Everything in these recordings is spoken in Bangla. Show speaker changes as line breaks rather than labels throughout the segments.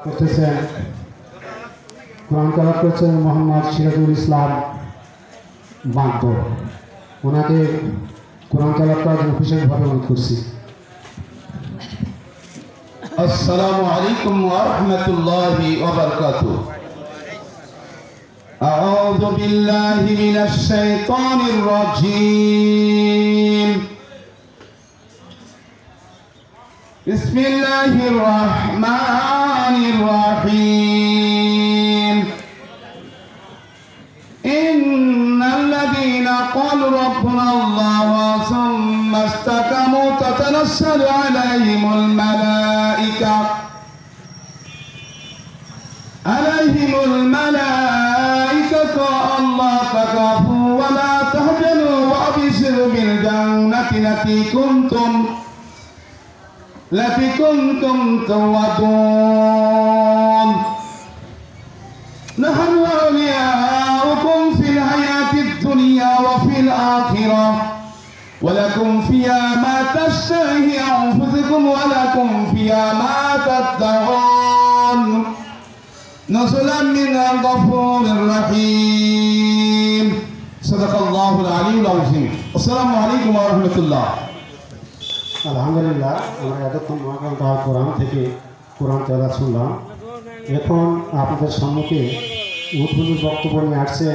করতেছেন কোরআন তেলাওয়াত করছেন মোহাম্মদ সিরাজুল ইসলাম বান্ত। ওনাকে কোরআন তেলাওয়াত করার জন্য বিশেষভাবে অনুরোধ করছি।
আসসালামু আলাইকুম ওয়া রাহমাতুল্লাহি ওয়া বারাকাতুহু। আউযু বিল্লাহি মিনাশ শাইতানির রাজীম। বিসমিল্লাহির রাহমানির রাহিম। ইন্নাল্লাযীনা ক্বালু রাব্বুনাল্লাহু সুম্মা ইসতাকামু তাতানাসসালু আলাইহিমুল মালাইকাতু আল্লা তাখাফু ওয়া লা তাহজানু ওয়া আবশিরু বিল জান্নাতি التي كنتم توعدون نحن أولياؤكم في الحياة الدنيا وفي الآخرة ولكم فيها ما تشتهي أنفسكم ولكم فيها ما تدعون نزلا من الغفور الرحيم صدق الله العلي العظيم السلام عليكم ورحمة الله।
আলহামদুলিল্লাহ, আমরা এতক্ষণ মহাগ্রন্থ আল কোরআন থেকে কোরআন তেলাওয়াত শুনলাম। এখন আপনাদের সম্মুখে উদ্বোধনী বক্তব্য নিয়ে আসছে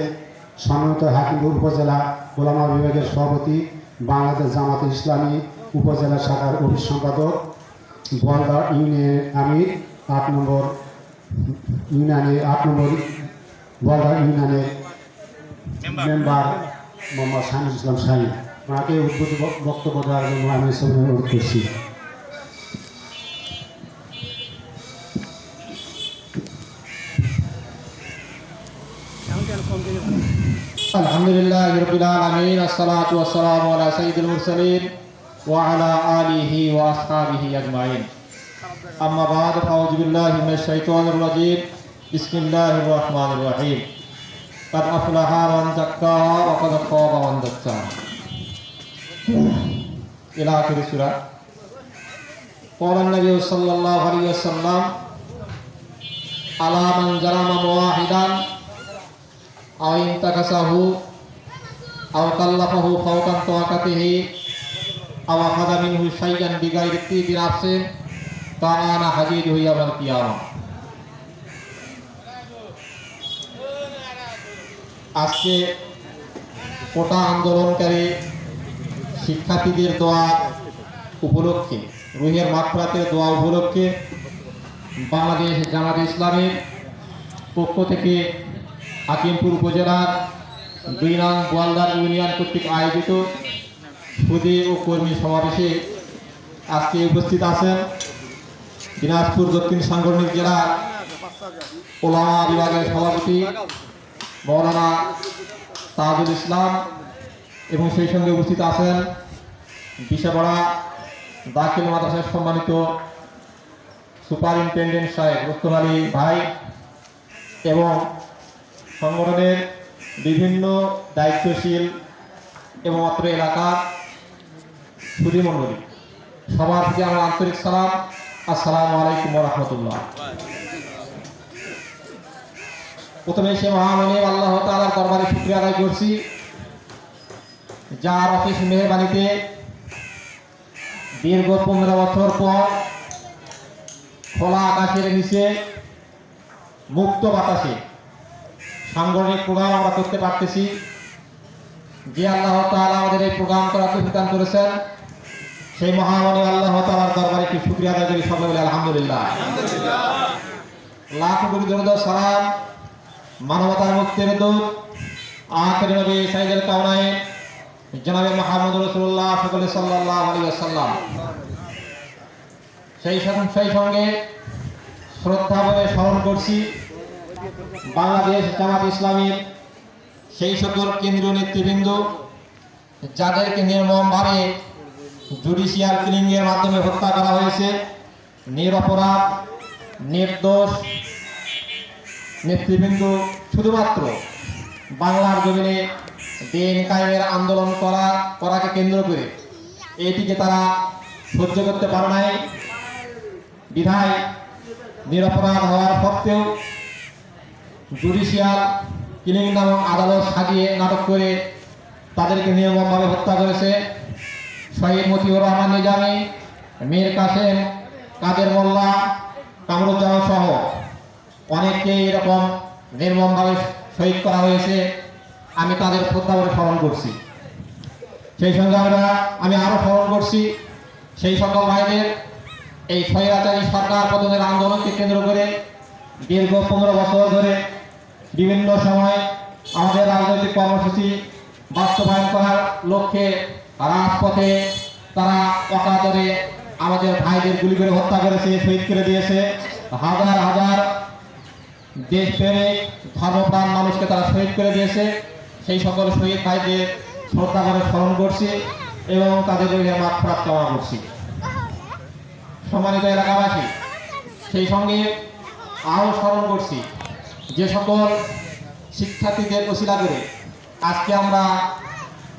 সম্মানিত হাকিমপুর উপজেলা ওলামা বিভাগের সভাপতি, বাংলাদেশ জামাতে ইসলামী উপজেলা শাখার অফিস সম্পাদক, বলদা ইউনিয়নের আমির, 8 নম্বর বলদা ইউনিয়নের মেম্বার মোহাম্মদ শাহিনুল ইসলাম শাহী। ওনাকে উদ্বোধনী বক্তব্য দেওয়ার জন্য আমি অনুরোধ করছি।
আলহামদুলিল্লাহি রাব্বিল আলামিন, আসসালাতু ওয়াসসালামু আলা সাইয়্যিদিল মুরসালিন ওয়া আলা আলিহি ওয়া আসহাবিহি আজমাইন। আম্মা বা'দ, আউযু বিল্লাহি মিনাশ শাইতানির রাজীম। বিসমিল্লাহির রাহমানির রাহিম। কাদ আফলাহা মান যাক্কাহা ওয়া কাদ খাবা মান দাসসাহা। ইলা আখিরি সূরা। ক্বালা নবী সাল্লাল্লাহু আলাইহি ওয়াসাল্লাম আলা মান জারামা মুওয়াহিদান আও ইনতাকাসাহু আও কাল্লাফাহু ফাওকান তাওয়াকাতিহি আও আখাযা মিনহু শাইয়ান বিগাইরি তিবি নাফসিন তাআনা হাদিদুহু ইয়াওমাল কিয়ামাহ। আজকে কোটা আন্দোলনকারী শিক্ষার্থীদের দোয়া উপলক্ষে, রুহের মাগফিরাতের দোয়া উপলক্ষে বাংলাদেশ জামাতে ইসলামের পক্ষ থেকে হাকিমপুর উপজেলার 2 নং গোয়ালদার ইউনিয়ন কর্তৃক আয়োজিত সুদী ও কর্মী সমাবেশে আজকে উপস্থিত আছেন দিনাজপুর দক্ষিণ সাংগঠনিক জেলার ওলামা বিভাগের সভাপতি মৌলানা তাজুল ইসলাম এবং সেই সঙ্গে উপস্থিত আছেন বিশাপাড়া দাখিল মাদ্রাসার সম্মানিত সুপারিনটেন্ডেন্ট সাহেব রুস্তম আলী ভাই এবং সংগঠনের বিভিন্ন দায়িত্বশীল এবং অত্র এলাকার সুধীমণ্ডলী, সবার প্রতি আমার আন্তরিক সালাম। আসসালামু আলাইকুম ওয়া রাহমাতুল্লাহ। প্রথমে সে মহামনিব আল্লাহ তাআলার দরবারে শুকরিয়া আদায় করছি, যার অশেষ মেহেরবানিতে দীর্ঘ 15 বছর পর খোলা আকাশের নিচে মুক্ত বাতাসে সাংগঠনিক প্রোগ্রাম আমরা করতে পারতেছি। যে আল্লাহ তাআলা আমাদের এই প্রোগ্রাম করার তৌফিক দান করেছেন, সেই মহামনিব আল্লাহ তাআলার দরবারে একটু শুকরিয়া আদায় করি সকলে বলে আলহামদুলিল্লাহ। লাখ কোটি দরুদ সালাম মানবতার মুক্তির দূত আখির নবী সাইয়্যিদুল কাওনাইন জনাবে মুহাম্মদ রাসূলুল্লাহ সাল্লাল্লাহু আলাইহি ওয়াসাল্লাম, সেই সঙ্গে শ্রদ্ধা ভরে স্মরণ করছি বাংলাদেশ জামাত ইসলামীর সেই সকল কেন্দ্রীয় নেতৃবৃন্দ যাদেরকে নির্মমভাবে জুডিশিয়াল কিলিংয়ের মাধ্যমে হত্যা করা হয়েছে। নিরপরাধ নির্দোষ নেতৃবৃন্দ শুধুমাত্র বাংলার জমিনে দিন কায়েমের আন্দোলন করাকে কেন্দ্র করে এটিকে তারা সহ্য করতে পারে নাই বিধায় নিরপরাধ হওয়ার সত্ত্বেও জুডিশিয়াল কিলিং নামক আদালত সাজিয়ে নাটক করে তাদেরকে নির্মমভাবে হত্যা করেছে। শহীদ মতিউর রহমান নিজামী, মীর কাসেম, কাদের মোল্লা, কামরুজ্জামান সহ অনেককে এরকম নির্মমভাবে শহীদ করা হয়েছে। আমি তাদের শ্রদ্ধাভরে স্মরণ করছি। সেই সঙ্গে আমি আরও স্মরণ করছি সেই সকল ভাইদের এই স্বৈরাচারী সরকার পতনের আন্দোলনকে কেন্দ্র করে দীর্ঘ 15 বছর ধরে বিভিন্ন সময় আমাদের রাজনৈতিক কর্মসূচি বাস্তবায়ন করার লক্ষ্যে রাজপথে তারা অকাতরে আমাদের ভাইদের গুলি করে হত্যা করেছে, শহীদ করে দিয়েছে। হাজার হাজার দেশপ্রেমিক ধর্মপ্রাণ মানুষকে তারা শহীদ করে দিয়েছে। সেই সকল শহীদ ভাইদের শ্রদ্ধা করে স্মরণ করছি এবং তাদের মাগফিরাত কামনা করছি। সম্মানিত এলাকাবাসী, সেই সঙ্গে আরও স্মরণ করছি যে সকল শিক্ষার্থীদের ওসিলা করে আজকে আমরা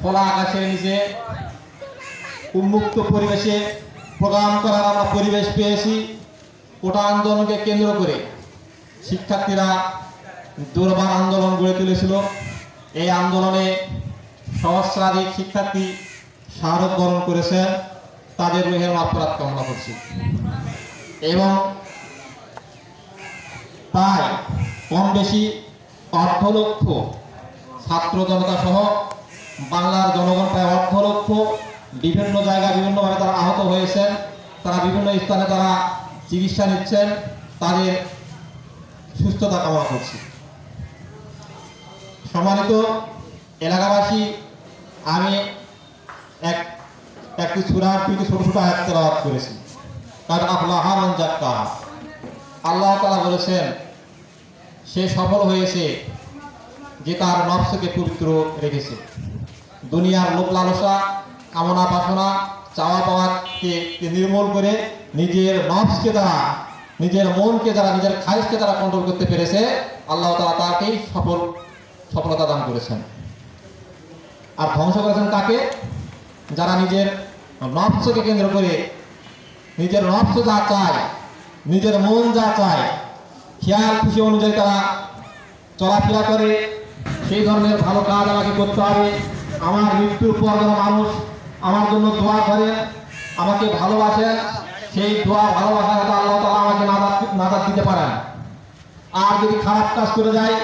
খোলা আকাশের নিচে উন্মুক্ত পরিবেশে প্রোগ্রাম করার আমরা পরিবেশ পেয়েছি। কোটা আন্দোলনকে কেন্দ্র করে শিক্ষার্থীরা দুর্বার আন্দোলন গড়ে তুলেছিল। এই আন্দোলনে সহস্রাধিক শিক্ষার্থী শাহাদাত বরণ করেছেন। তাদের রুহের মাগফিরাত কামনা করছি এবং প্রায় কম বেশি 8 লক্ষ ছাত্র জনতা সহ বাংলার জনগণ প্রায় 8 লক্ষ বিভিন্ন জায়গায় বিভিন্নভাবে তারা আহত হয়েছেন। তারা বিভিন্ন স্থানে তারা চিকিৎসা নিচ্ছেন। তাদের সুস্থতা কামনা করছি। সম্মানিত এলাকাবাসী, আমি একটি সূরার কিছু ছোট ছোট আয়াত তেলাওয়াত করেছি। কারণ আফলাহা মান যাক্কাহা, আল্লাহ তাআলা বলেছেন সে সফল হয়েছে যে তার নফসকে পবিত্র রেখেছে। দুনিয়ার লোভ লালসা, কামনা বাসনা, চাওয়া পাওয়াকে নির্মূল করে নিজের নফসকে দ্বারা, নিজের মনকে দ্বারা, নিজের খায়েশকে দ্বারা কন্ট্রোল করতে পেরেছে। আল্লাহ তাআলা তাকেই সফলতা দান করেছেন। আর ধ্বংস করেছেন কাকে? যারা নিজের নফসকে কেন্দ্র করে নিজের নফস যা চায়, নিজের মন যা চায়, খেয়াল খুশি অনুযায়ী তারা চলাফেরা করে। সেই ধরনের ভালো কাজ আমাকে করতে হবে। আমার মৃত্যুর পর যেন মানুষ আমার জন্য দোয়া করেন, আমাকে ভালোবাসেন। সেই দোয়া ভালোবাসা হয়তো আল্লাহ তাআলা আমাকে নাজাত দিতে পারেন। আর যদি খারাপ কাজ করে যায়,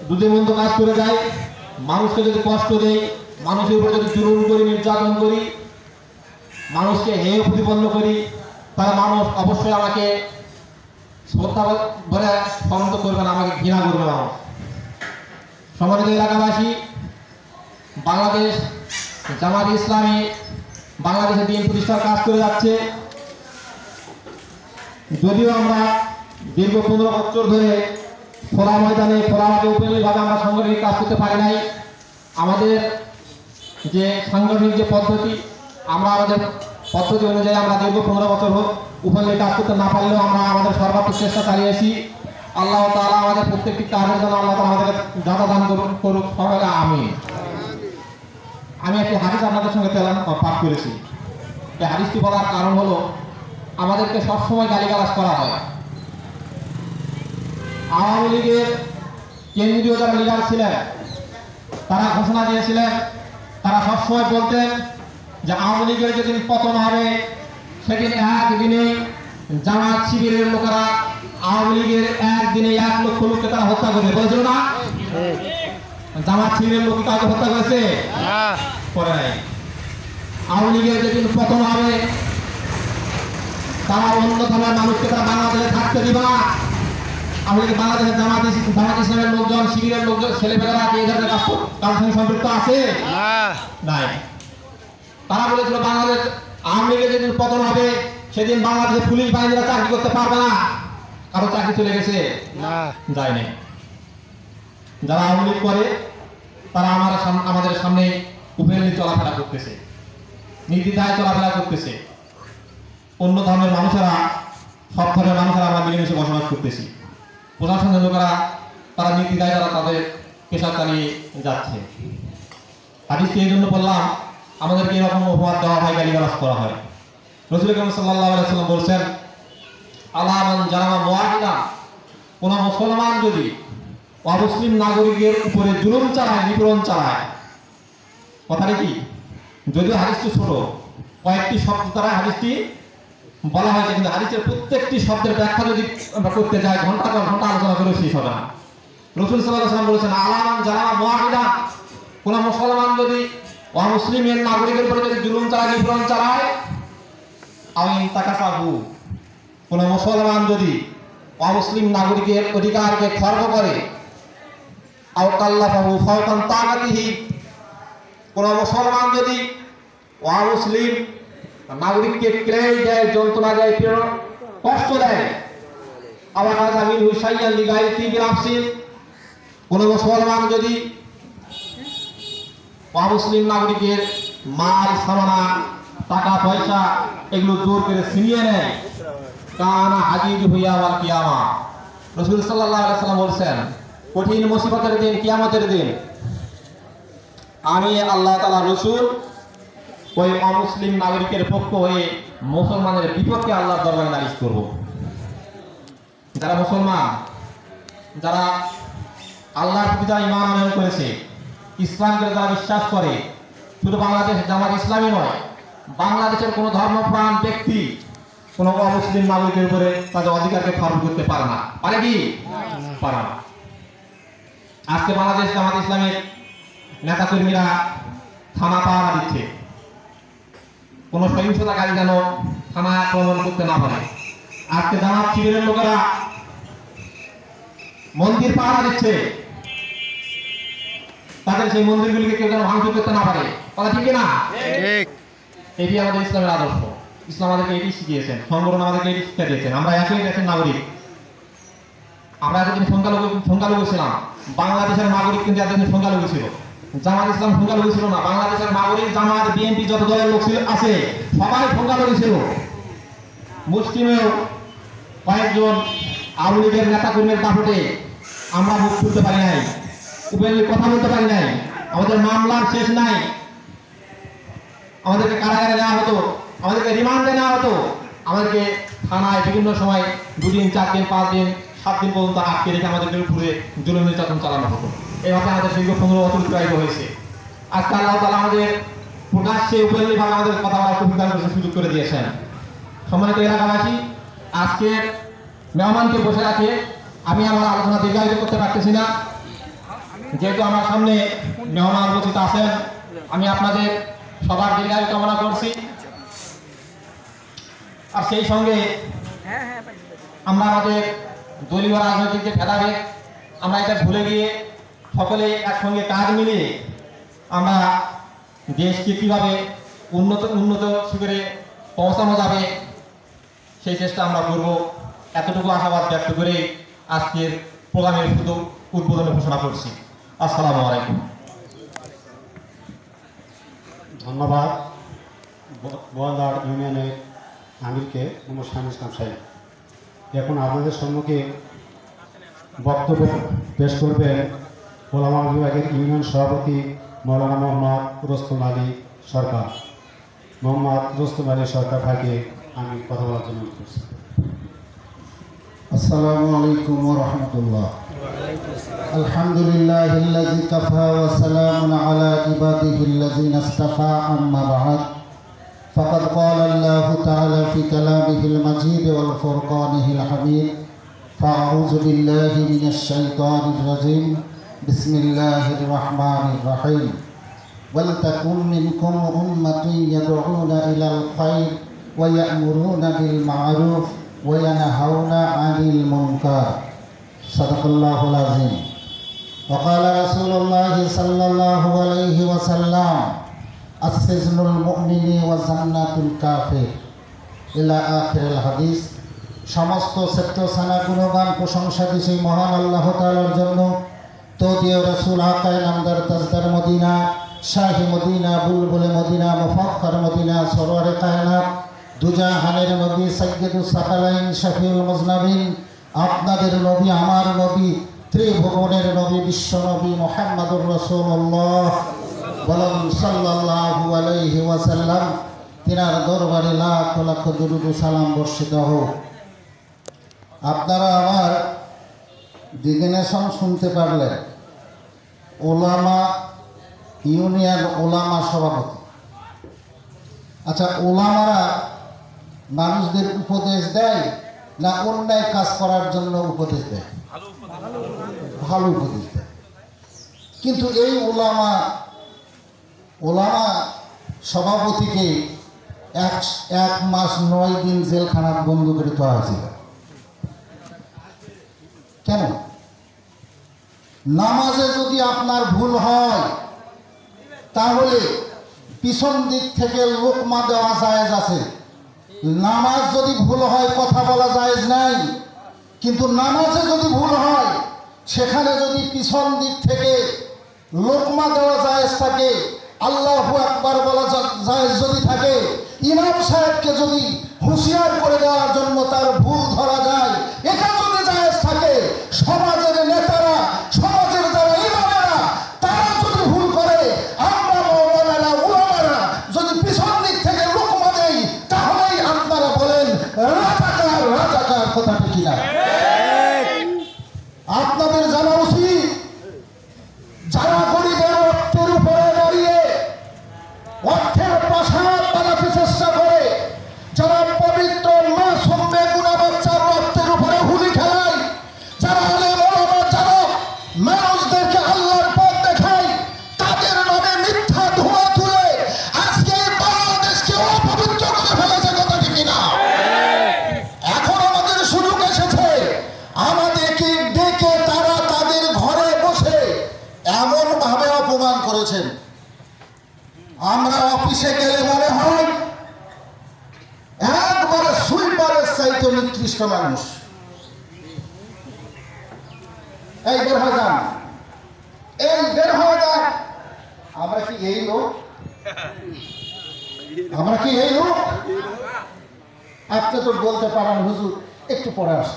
দুধে মন্দ কাজ করে যায়, মানুষকে যদি কষ্ট দেই, মানুষের উপর যদি জুলুম করি, নির্যাতন করি, মানুষকে হেয় প্রতিপন্ন করি, তাহলে মানুষ অবশ্যই আমাকে শ্রদ্ধা ভরে স্মরণ করবে না, আমাকে ঘৃণা করবে মানুষ। সম্মানিত এলাকাবাসী, বাংলাদেশ জামাত ইসলামী বাংলাদেশে দিন প্রতিষ্ঠার কাজ করে যাচ্ছে। যদিও আমরা দীর্ঘ 15 বছর ধরে খোলা ময়দানে, খোলা মাঠে উপযোগীভাবে আমরা সাংগঠনিক কাজ করতে পারি নাই। আমাদের যে সাংগঠনিক যে পদ্ধতি, আমরা আমাদের পদ্ধতি অনুযায়ী আমরা দীর্ঘ 15 বছর উপযোগী কাজ করতে না পারলেও আমরা আমাদের সর্বাত্মক চেষ্টা চালিয়েছি। আল্লাহ তাআলা আমাদের প্রত্যেকটি কাজের জন্য আল্লাহ তাআলা আমাদের দাতা দান করুক সকলে আমিন। আমি একটি হাদিস আপনাদের সঙ্গে পাঠ করেছি। এই হাদিসটি বলার কারণ হলো, আমাদেরকে সবসময় গালিগালাজ করা হয়। আওয়ামী লীগের কেন্দ্রীয় যারা লিডার ছিলেন তারা ঘোষণা দিয়েছিলেন, তারা সবসময় বলতেন যে আওয়ামী লীগের যেদিন পতন হবে সেদিন একদিনে জামাত শিবিরের লোকেরা আওয়ামী লীগের একদিনে 1 লক্ষ লোককে তারা হত্যা করবে। বলেছিল না? জামাত শিবিরের লোক কাউকে হত্যা করেছে? করে নাই। আওয়ামী লীগের যেদিন পতন হবে তারা অন্য ধর্মের মানুষকে তারা বাংলাদেশে থাকতে দিবা না। আওয়ামী লীগ বাংলাদেশের জামাত ইসলামের লোকজন, শিবিরের লোকজন, ছেলেমেয়েরা কি এই ধরনের কারোর সঙ্গে সম্পৃক্ত আছে? নাই। তারা বলেছিল বাংলাদেশ আওয়ামী লীগের যেদিন পতন হবে সেদিন বাংলাদেশের পুলিশ বাহিনীরা চাকরি করতে পারবে না। কারো চাকরি চলে গেছে? যায় নাই। যারা আওয়ামী লীগ করে তারা আমাদের সামনে উপেন্দ্র চলাফেরা করতেছে, নির্দ্বিধায় চলাফেরা করতেছে। অন্য ধর্মের মানুষেরা, সব ধর্মের মানুষেরা আমরা মিলেমিশে বসবাস করতেছি। প্রশাসনের লোকেরা তারা নির্দ্বিধায় তারা তাদের পেশা চালিয়ে যাচ্ছে। হাদিসটি এই জন্য বললাম, আমাদেরকে এরকম উপহার দেওয়া হয়, গালিগালাজ করা হয়। রাসূল করিম সাল্লাল্লাহু আলাইহি ওয়াসাল্লাম বলছেন, আলামান জালামা মুআহিদান, কোন মুসলমান যদি অমুসলিম নাগরিকের উপরে জুলুম চালায়, নিপীড়ন চালায়, কথাটা কি? যদিও হাদিসটি ছোট, কয়েকটি শব্দ দ্বারা হাদিসটি বলা হয়েছে, কিন্তু হাদিসের প্রত্যেকটি শব্দের ব্যাখ্যা যদি আমরা করতে যাই ঘন্টা পর ঘন্টা আলোচনা করে শেষ হবে না। রাসূল সাল্লাল্লাহু আলাইহি ওয়াসাল্লাম বলেছেন, আলামান জালামা মুআহিদান, কোন মুসলমান যদি অমুসলিমের নাগরিকের উপরে যদি জুলুম চালায়, নিপীড়ন চালায়, আইন তাকাসাহু, কোন মুসলমান যদি অমুসলিম নাগরিকের অধিকারকে খর্ব করে, আও কাল্লাফাহু ফাওকান তাকাতিহি, কোন মুসলমান যদি অমুসলিম নাগরিককে ক্লেশ দেয়, যন্ত্রণা দেয়, কষ্ট দেয়, আবার আযামিন হুসাইয়ান লিগাইতি বিনাফসিন, কোন মুসলমান যদি অমুসলিম নাগরিকের মাল সামানা, টাকা পয়সা এগুলো জোর করে ছিনিয়ে নেয়, কানা হাজির হইয়া ওয়াল কিয়ামা, রাসূল সাল্লাল্লাহু আলাইহি ওয়াসাল্লাম বলেছেন, কঠিন মুসিবতের দিন, কিয়ামতের দিন আমি আল্লাহ তাআলা রাসূল ওই অমুসলিম নাগরিকের পক্ষ হয়ে মুসলমানের বিপক্ষে আল্লাহর দরবারে নালিশ করব। যারা মুসলমান, যারা আল্লাহর প্রতি যারা ঈমান আনয়ন করেছে, ইসলামকে যারা বিশ্বাস করে, শুধু বাংলাদেশ জামাত ইসলামী নয়, বাংলাদেশের কোনো ধর্মপ্রাণ ব্যক্তি কোনো অমুসলিম নাগরিকের উপরে তাদের অধিকারকে খর্ব করতে পারে না। পারে কি? পারে না। আজকে বাংলাদেশ জামাত ইসলামের নেতাকর্মীরা থানা পাহারা দিচ্ছে, কোন সহিংসতাকারী যেন থানা আক্রমণ করতে না পারে। আজকে জামাত শিবিরের লোকেরা মন্দির পাহারা দিচ্ছে, তাদের সেই মন্দিরগুলিকে কেউ যেন ভাঙচুর করতে না পারে। কথা ঠিক না? এটি আমাদের ইসলামের আদর্শ। ইসলাম আমাদেরকে এটি শিখিয়েছেন, সংগঠন আমাদেরকে এটি শিক্ষা দিয়েছেন। আমরা একই দেশের নাগরিক। আমরা এতদিন সংখ্যালঘু ছিলাম, বাংলাদেশের নাগরিক কিন্তু এতদিন সংখ্যালঘু ছিল। জামাত ইসলাম সংখ্যালঘু ছিল না, বাংলাদেশের নাগরিক, জামাত, বিএনপি যত দলের লোক ছিল আছে সবাই সংখ্যালঘু ছিল। মুসলিমেও কয়েকজন আওয়ামী লীগের নেতাকর্মীর দাপটে আমরা মুখ খুলতে পারি নাই, ওপেনলি কথা বলতে পারি নাই, আমাদের মামলার শেষ নাই, আমাদেরকে কারাগারে নেওয়া হতো, আমাদেরকে রিমান্ডে নেওয়া হতো, আমাদেরকে থানায় বিভিন্ন সময় 2 দিন 4 দিন 5 দিন 7 দিন পর্যন্ত আটকে রেখে আমাদেরকে উপরে জুলুম নির্যাতন চালানো হতো। এইভাবে আমাদের দীর্ঘ 15 বছর অতিবাহিত হয়েছে। আজকে আল্লাহ তাআলা আমাদের প্রকাশ্যে উপেনলি ভাবে আমাদের কথা বলার সুযোগ করে দিয়েছেন। সম্মানিত এলাকাবাসী, আজকের মেহমানকে বসে রাখে আমি আমার আলোচনা দীর্ঘায়িত করতে পারতেছি না, যেহেতু আমার সামনে মেহমান উপস্থিত আছেন। আমি আপনাদের সবার দীর্ঘায়ু কামনা করছি। আর সেই সঙ্গে আমরা আমাদের দলীয় রাজনৈতিক যে ভেদাভেদ, আমরা এটা ভুলে গিয়ে সকলে একসঙ্গে কাজ মিলিয়ে আমরা দেশকে কীভাবে উন্নত শিখরে পৌঁছানো যাবে সেই চেষ্টা আমরা করব। এতটুকু আশাবাদ ব্যক্ত করে আজকের প্রোগ্রামের শুধু উদ্বোধনে ঘোষণা করছি। আসসালামু আলাইকুম।
ধন্যবাদ বোয়ালদার ইউনিয়নের আমিরকে নমস্কার ইসলাম সাহেব। এখন আপনাদের সম্মুখে বক্তব্য পেশ করবেন ওলামা বিভাগের ইউনিয়ন সভাপতি মৌলানা মোহাম্মদ রোস্তম আলী সরকার। মোহাম্মদ রোস্তম আলী সরকার ভাইকে আমি কথা বলার জন্য অনুরোধ করছি।
আসসালামু আলাইকুম ওয়া রাহমাতুল্লাহ। আলহামদুলিল্লাহিল্লাযী কাফা ওয়া সালামুন আলা ইবাদিহিল্লাযীনা ইসতাফা, আম্মা বা'দ। ফাকাদ ক্বালা আল্লাহু তাআলা ফি কালামিহিল মাজিদ ওয়াল ফুরকানিহিল হামিদ। ফাআউযু বিল্লাহি মিনাশ শাইতানির রাজীম। বিসমিল্লাহির রাহমানির রাহিম। ওয়াল তাকুম মিনকুম উম্মাতুন ইয়াদউনা ইলাল খায়র ওয়া ইয়া'মুরুনা বিল মা'রুফ وينهون عن المنكر. صدق الله العظيم. وقال رسول الله صلى الله عليه وسلم السجن المؤمن وجنة الكافر إلى آخر الحديث। সমস্ত শ্রেষ্ঠ সানা গুণগান প্রশংসা দিছি মহান আল্লাহ তাআলার জন্য। তো দিয়ে রাসূল আকায়ে নামদার তাজদার মদিনা, শাহী মদিনা, বুলবুলে মদিনা, মুফাক্খর মদিনা, সরওয়ারে কায়নাত, দুজাহানের নবী, সাইয়্যিদুস সাকালাইন, শফিউল মুজনাবিন, আপনাদের নবী, আমার নবী, ত্রিভুবনের নবী, বিশ্ব নবী মুহাম্মদুর রাসূলুল্লাহ বলেন সাল্লাল্লাহু আলাইহি ওয়াসাল্লাম। তিনার দরবারে লাখ লাখ দুরূদ ও সালাম বর্ষিত হোক। আপনারা আমার ডিগনেশন শুনতে পারলেন। ওলামা ইউনিয়ন ওলামা সভাপতি। আচ্ছা, ওলামারা মানুষদের উপদেশ দেয় না অন্যায় কাজ করার জন্য উপদেশ দেয়? ভালো উপদেশ দেয়। কিন্তু এই ওলামা সভাপতিকে 1 মাস 9 দিন জেলখানায় বন্ধ করে দেওয়া হয়েছিল। কেন? নামাজে যদি আপনার ভুল হয় তাহলে পিছন দিক থেকে লোকমা দেওয়া জায়েজ আছে। নামাজ যদি ভুল হয় কথা বলা জায়েজ নাই, কিন্তু নামাজে যদি ভুল হয় সেখানে যদি পিছন দিক থেকে লোকমা দেওয়া জায়েজ থাকে, আল্লাহু আকবার বলা জায়েজ যদি থাকে, ইমাম সাহেবকে যদি হুঁশিয়ার করে দেওয়ার জন্য তার ভুল ধরা যায়, এটা যদি জায়েজ থাকে, সমাজের নেতারা, সমাজের যারা ইমামেরা তারা যদি ভুল করে, আমরা মাওলানা উলামারা যদি পিছন দিক থেকে লোকমা দেই, তাহলেই আপনারা বলেন রাজাকার কথাটা কিনা? আপনাদের জানা উচিত, যারা গরিবের অর্থের উপরে দাঁড়িয়ে অর্থের প্রাসাদ বানাতে চেষ্টা করে, যারা পবিত্র মাসুম বেগুনা বাচ্চার রক্তের উপরে হুলি খেলায়, যারা আলেম ওলামা, যারা মানুষদেরকে আল্লাহর পথ দেখায়, তাদের নামে মিথ্যা ধোঁয়া তুলে আজকে বাংলাদেশকে অপবিত্র করে ফেলেছে। কথা ঠিক কিনা? এখন আমাদের সুযোগ এসেছে, আমাদেরকে ডেকে তারা তাদের ঘরে বসে এমন ভাবে অপমান করেছেন, আমরা অফিসে গেলে মনে হয় একবারে সুইপারের চাইতে নিকৃষ্ট মানুষ। এই বের হয়ে যান, এই বের হয়ে যান। আমরা কি এই লোক? আমরা কি এই লোক? আপনি তো বলতে পারেন হুজুর একটু পরে আস।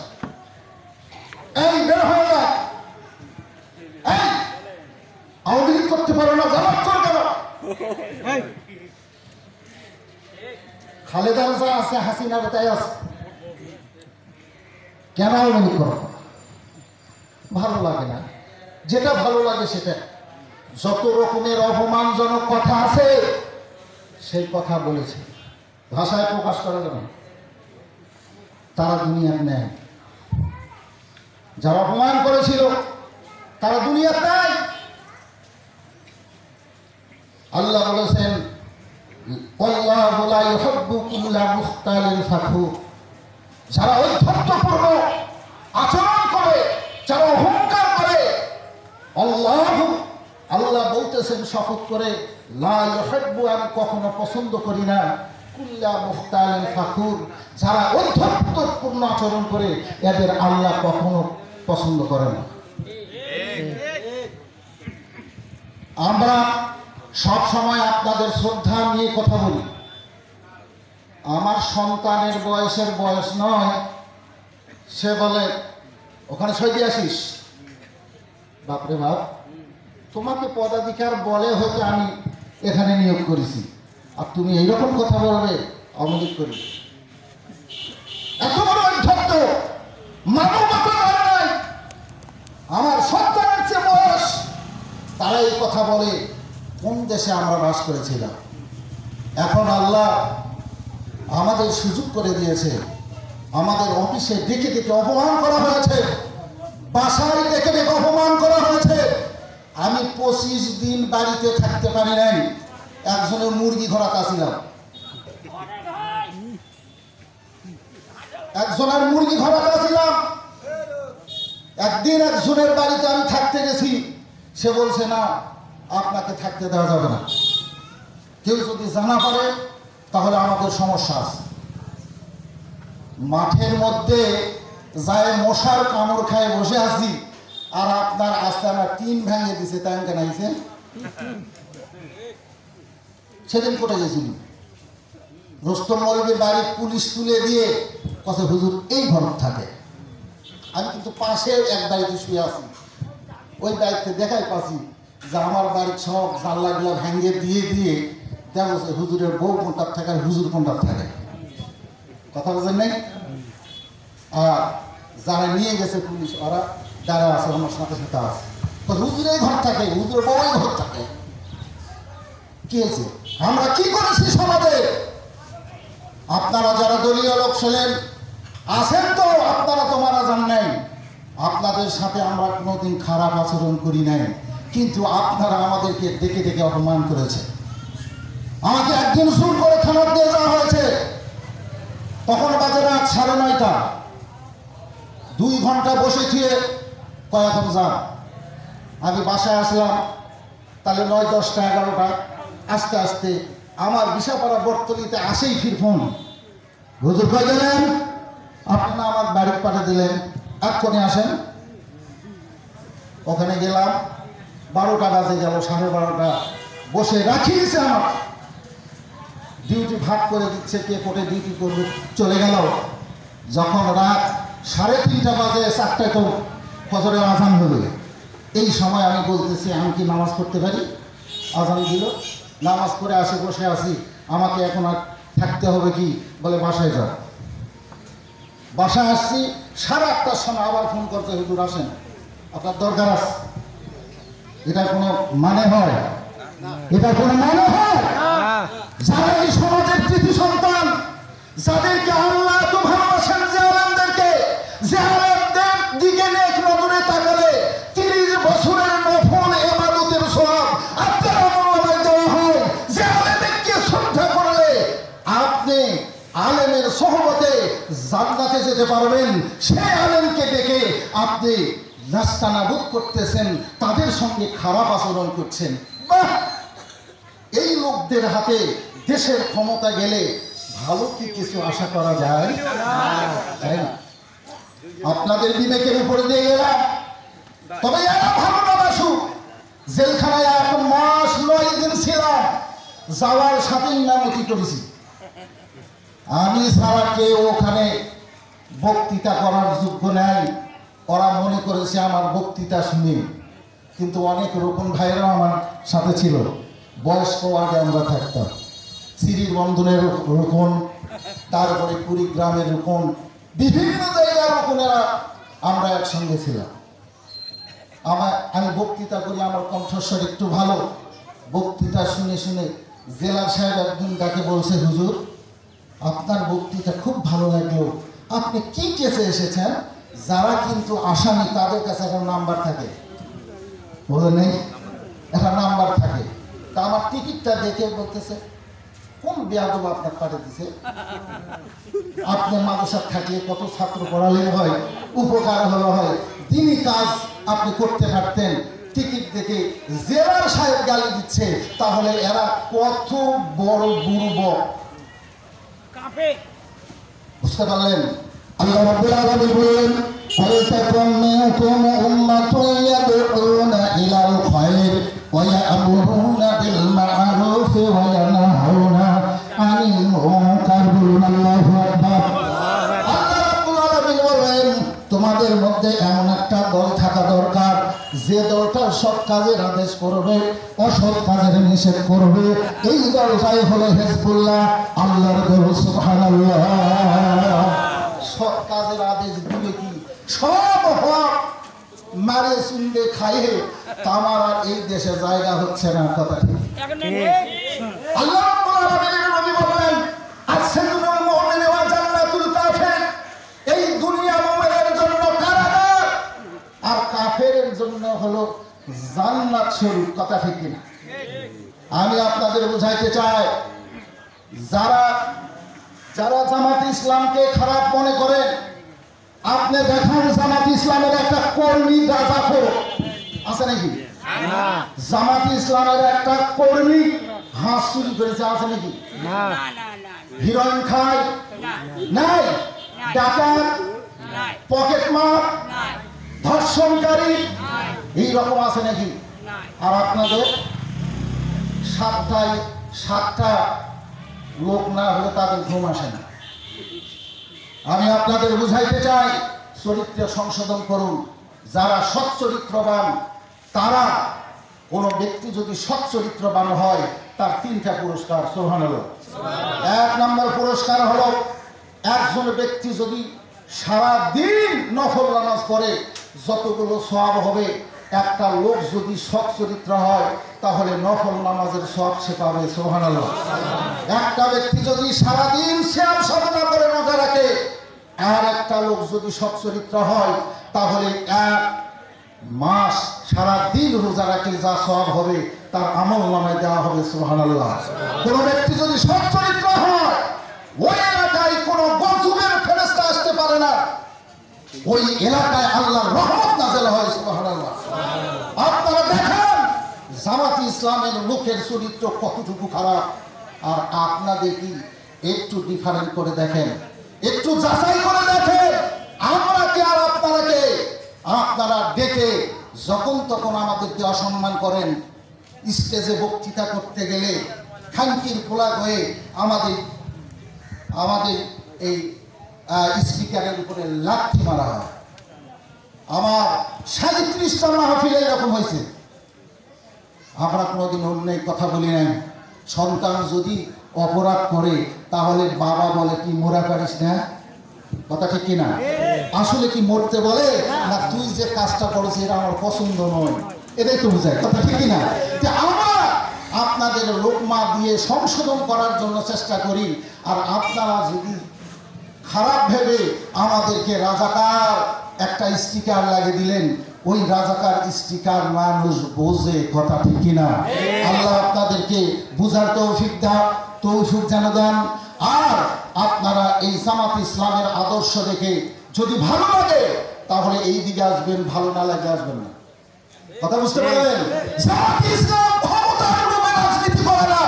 এই বের হয়ে যান। এই আওয়ামী লীগ করতে পারো না, জামাত করে কেন? খালেদা যা আছে, হাসিনার তাই আছে, কেন আওয়ামী লীগ করো? ভালো লাগে না, যেটা ভালো লাগে সেটা। যত রকমের অপমানজনক কথা আছে সেই কথা বলেছে, ভাষায় প্রকাশ করা যাবে না। তারা দুনিয়ার নেয়, যারা অপমান করেছিল তারা দুনিয়ার নেয়। আল্লাহ বলেছেন, আল্লাহু লা ইউহিব্বু কুল্লা মুখতালিন ফাখুর। যারা ঔদ্ধত্যপূর্ণ আচরণ করে, যারা অহংকার করে, আল্লাহ বলতেছেন শপথ করে, লা ইউহিব্বু, আমি কখনো পছন্দ করি না, কুল্লা মুখতালিন ফাখুর, যারা ঔদ্ধত্যপূর্ণ আচরণ করে, এদের আল্লাহ কখনো পছন্দ করে না। আমরা সব সময় আপনাদের শ্রদ্ধা নিয়ে কথা বলি। আমার সন্তানের বয়স নয়, সে বলে ওখানে সই দিয়ে আসিস। বাপরে বাপ, তোমাকে পদাধিকার বলে হয়তো আমি এখানে নিয়োগ করেছি, আর তুমি এইরকম কথা বলবে? অমলিক করি, এত বড় অধ্যক্ষ, মানবতা নাই। আমার সন্তানের চেয়ে বয়স, তারা এই কথা বলে। কোন দেশে আমরা বাস করেছিলাম? এখন আল্লাহ আমাদের সুযোগ করে দিয়েছে। আমাদের অফিসে ডেকে ডেকে অপমান করা হয়েছে, বাসায় ডেকে ডেকে অপমান করা হয়েছে। আমি 25 দিন বাড়িতে থাকতে পারি নাই, একজনের মুরগি ঘোরাতে আসছিলাম। একজনের মুরগি ঘোরাতে আসছিলাম। একদিন একজনের বাড়িতে আমি থাকতে গেছি, সে বলছে না, আপনাকে থাকতে দেওয়া যাবে না, কেউ যদি জানা পারে তাহলে আমাদের সমস্যা আছে। মাঠের মধ্যে যায় মশার কামড় খায় বসে আছি, আর আপনার আস্তানা টিন ভেঙে দিছে, তাই কেনাইছে। সেদিন কোটে গেছিল, রোস্তম মৌলভীর বাড়ির পুলিশ তুলে দিয়ে কথা, হুজুর এই ঘর থাকে। আমি কিন্তু পাশে এক বাড়িতে শুয়ে আছি, ওই বাড়িতে দেখাই পাচ্ছি যে আমার বাড়ির সব জানলাগুলো ভেঙে দিয়ে দিয়ে দেখা যাচ্ছে হুজুরের বউ কোনটার থাকে আর হুজুর কোনটার থাকে। কথা বলছেন নাই? আর যারা নিয়ে গেছে পুলিশ ওরা যারা আছে আমার সাথে সাথে আছে, হুজুরের ঘর থাকে, হুজুরের বউয়ের ঘর থাকে। কি হয়েছে? আমরা কি করেছি সমাজে? আপনারা যারা দলীয় লোক ছিলেন আছেন তো, আপনারা তো মারা যান নাই, আপনাদের সাথে আমরা কোনোদিন খারাপ আচরণ করি নাই, কিন্তু আপনারা আমাদেরকে ডেকে ডেকে অপমান করেছে। আমাকে একদিন জোর করে থানার দিয়ে যাওয়া হয়েছে, তখন বাজে রাত 9:30। 2 ঘন্টা বসে খেয়ে কয়েকজন যান। আমি বাসায় আসলাম তাহলে 9, 10টা, 11টা। আস্তে আস্তে আমার বিশাপাড়া বর্তলিতে আসেই ফির ফোন, হুজুর কই গেলেন? আপনি না আমার বাড়ির পাঠিয়ে দিলেন, এক্ষুনি আসেন। ওখানে গেলাম, 12টা বাজে গেল, 12:30। বসে রাখিয়েছে আমার, ডিউটি ভাগ করে দিচ্ছে, কে কোর্টে ডিউটি করবে, চলে গেল। যখন রাত 3:30 বাজে, 4টায় তো ফজরের আজান হবে, এই সময় আমি বলতেছি আমি কি নামাজ পড়তে পারি? আজান দিল, নামাজ পড়ে আসে, বসে আছি, আমাকে এখন আর থাকতে হবে কি? বলে বাসায় যাও। বাসায় আসছি, 8:30টার সময় আবার ফোন করতে, হুজুর আসেন, আপনার দরকার আছে। এটা কোনো মানে হয়? এটা কোনো মানে হয়? যারা এই সমাজের কৃতি সন্তান, যাদেরকে আল্লাহ এত ভালোবাসেন, যে আলেমদেরকে, যে আলেমদের দিকে নেক নজরে তাকালে 30 বছরের নফল ইবাদতের সওয়াব আপনার আমলনামায় দেওয়া হয়, যে আলেমকে শ্রদ্ধা করলে আপনি আলেমের সোহবতে জান্নাতে যেতে পারবেন, সেই আলেমকে ডেকে আপনি নাস্তানাবুদ করতেছেন, তাদের সঙ্গে খারাপ আচরণ করছেন। বাহ! এই লোকদের হাতে দেশের ক্ষমতা গেলে ভালো কি কিছু আশা করা যায়? তাই না? আপনাদের বিবেকের উপরে দিয়ে গেলাম, তবে এরা ভালো না বাসুক। জেলখানায় 1 মাস 9 দিন ছিলাম, যাওয়ার সাথে ইমামতি করেছি। আমি ছাড়া কেউ ওখানে বক্তৃতা করার যোগ্য নাই। ওরা মনে করেছে আমার বক্তৃতা শুনে, কিন্তু অনেক রকম ভাইরাও আমার সাথে ছিল। বয়স্ক আগে আমরা থাকতাম, সিরির বন্ধনের রোকন, তারপরে কুড়িগ্রামের রোকন, বিভিন্ন জায়গার রোকনেরা আমরা একসঙ্গে ছিলাম। আমি বক্তৃতা করি, আমার কণ্ঠস্বর একটু ভালো। বক্তৃতা শুনে শুনে জেলার সাহেব একদিন তাকে বলছে, হুজুর আপনার বক্তৃতা খুব ভালো লাগলো, আপনি কি কেসে এসেছেন? যারা কিন্তু আসামি তাদের কাছে একটা নাম্বার থাকে, বলে নেই, একটা নাম্বার থাকে। তা আমার টিকিটটা দেখে বলতেছে, কোন বেয়াদব আপনার পাঠিয়ে দিছে? আপনি মাদ্রাসা থাকলে কত ছাত্র পড়ালে হয়, উপকার হলো হয়, দিনই কাজ আপনি করতে পারতেন। টিকিট দেখে জেলার সাহেব গালি দিচ্ছে, তাহলে এরা কত বড় দুর্বল, বুঝতে পারলেন? আল্লাহ রাব্বুল আলামিন বলেন, ফালতাকুম মিনকুম উম্মাতুন ইয়াদউনা ইলাল খায়র ওয়া ইয়া'মুরুনা বিল মা'রুফ ওয়া ইয়ানহাউনা আনিল মুনকার। আল্লাহু আকবার। আল্লাহ রাব্বুল আলামিন বলেন, তোমাদের মধ্যে এমন একটা দল থাকা দরকার, যে দলটা সৎ কাজের আদেশ করবে, অসৎ কাজের নিষেধ করবে। এই দলটাই হলো হিজবুল্লাহ, আল্লাহর দল। সুবহানাল্লাহ। সৎ কাজের আদেশ দিলে কি সব হক মারে চুন্দে খাইয়ে তামার আর এই দেশে জায়গা হচ্ছে না, কথা ঠিক? আল্লাহ রাব্বুল আলামিনের নবী বলেন, আস-সিজনুল মুমিনি ওয়া জান্নাতুল কাফির। এই দুনিয়া মুমিনের জন্য কারাগার, আর কাফেরের জন্য হলো জান্নাত স্বরূপ, কথা ঠিক কিনা? আমি আপনাদের বুঝাইতে চাই, যারা জামাত ইসলামকে খারাপ মনে করেন, আপনি দেখান জামাত ইসলামের একটা কর্মী গাঁজাখোর আছে নাকি? জামাত ইসলামের একটা কর্মী হাঁস চুরি করেছে আছে নাকি? হিরোইন খায় নাই, ডাকাত, পকেটমার, ধর্ষণকারী এইরকম আছে নাকি? আর আপনাদের 7টা লোক না হলে তাদের ঘুম আসে না। আমি আপনাদের বুঝাইতে চাই, চরিত্র সংশোধন করুন। যারা সৎ চরিত্রবান, তারা, কোন ব্যক্তি যদি সৎ চরিত্রবান হয়, তার 3টা পুরস্কার। সুবহানাল্লাহ। 1 নম্বর পুরস্কার হলো, একজন ব্যক্তি যদি সারা দিন নফল নামাজ পড়ে যতগুলো সওয়াব হবে, একটা লোক যদি সৎ চরিত্র হয় তাহলে নফল নামাজের সওয়াব সে পাবে। সুবহানাল্লাহ। একটা ব্যক্তি যদি সারা দিন সিয়াম সাধনা করে রোজা রাখে, আর একটা লোক যদি সৎ চরিত্র হয় তাহলে এক মাস সারা দিন রোজা রাখলে যা সওয়াব হবে তার আমল নামায় দেওয়া হবে। সুবহানাল্লাহ। কোন ব্যক্তি যদি সৎ চরিত্র হয়, ওই এলাকায় কোনো গজবের ফেরেশতা আসতে পারে না, ওই এলাকায় আল্লাহর রহমত নাযিল হয়। সুবহানাল্লাহ। আপনারা দেখেন জামাতি ইসলামের লোকের চরিত্র কতটুকু খারাপ, আর আপনাদের কি একটু ডিফারেন্ট করে দেখেন, একটু যাচাই করে দেখেন। আমরা কে আর আপনারা কে? আপনারা ডেকে যখন তখন আমাদেরকে অসম্মান করেন, স্টেজে বক্তৃতা করতে গেলে খানকির খোলা হয়ে আমাদের এই স্পিকারের উপরে লাঠি মারা হয়। আমার 37টা মাহফিলে এরকম হয়েছে। আমরা কোনোদিন অন্যায় কথা বলি নাই। সন্তান যদি অপরাধ করে তাহলে বাবা বলে কি মোরা পারিস না, কথা ঠিক কিনা? আসলে কি মরতে বলে না তুই যে কাজটা করেছিস এটা আমার পছন্দ নয়, এটাই তো বোঝায়, কথা ঠিক কিনা? যে আমরা আপনাদের লোকমা দিয়ে সংশোধন করার জন্য চেষ্টা করি, আর আপনারা যদি খারাপ ভেবে আমাদেরকে রাজাকার একটা স্টিকার লাগিয়ে দিলেন, ওই রাজাকার স্টিকার মানুষ বোঝে, কথা ঠিক কিনা? আল্লাহ আপনাদেরকে বুঝার তৌফিক যেন দেন। আর আপনারা এই জামাত ইসলামের আদর্শ দেখে যদি ভালো লাগে তাহলে এই দিকে আসবেন, ভালো না লাগে আসবেন না। কথা বুঝতে পারলেন? জামাত ইসলাম ক্ষমতার লোভে রাজনীতি করে না।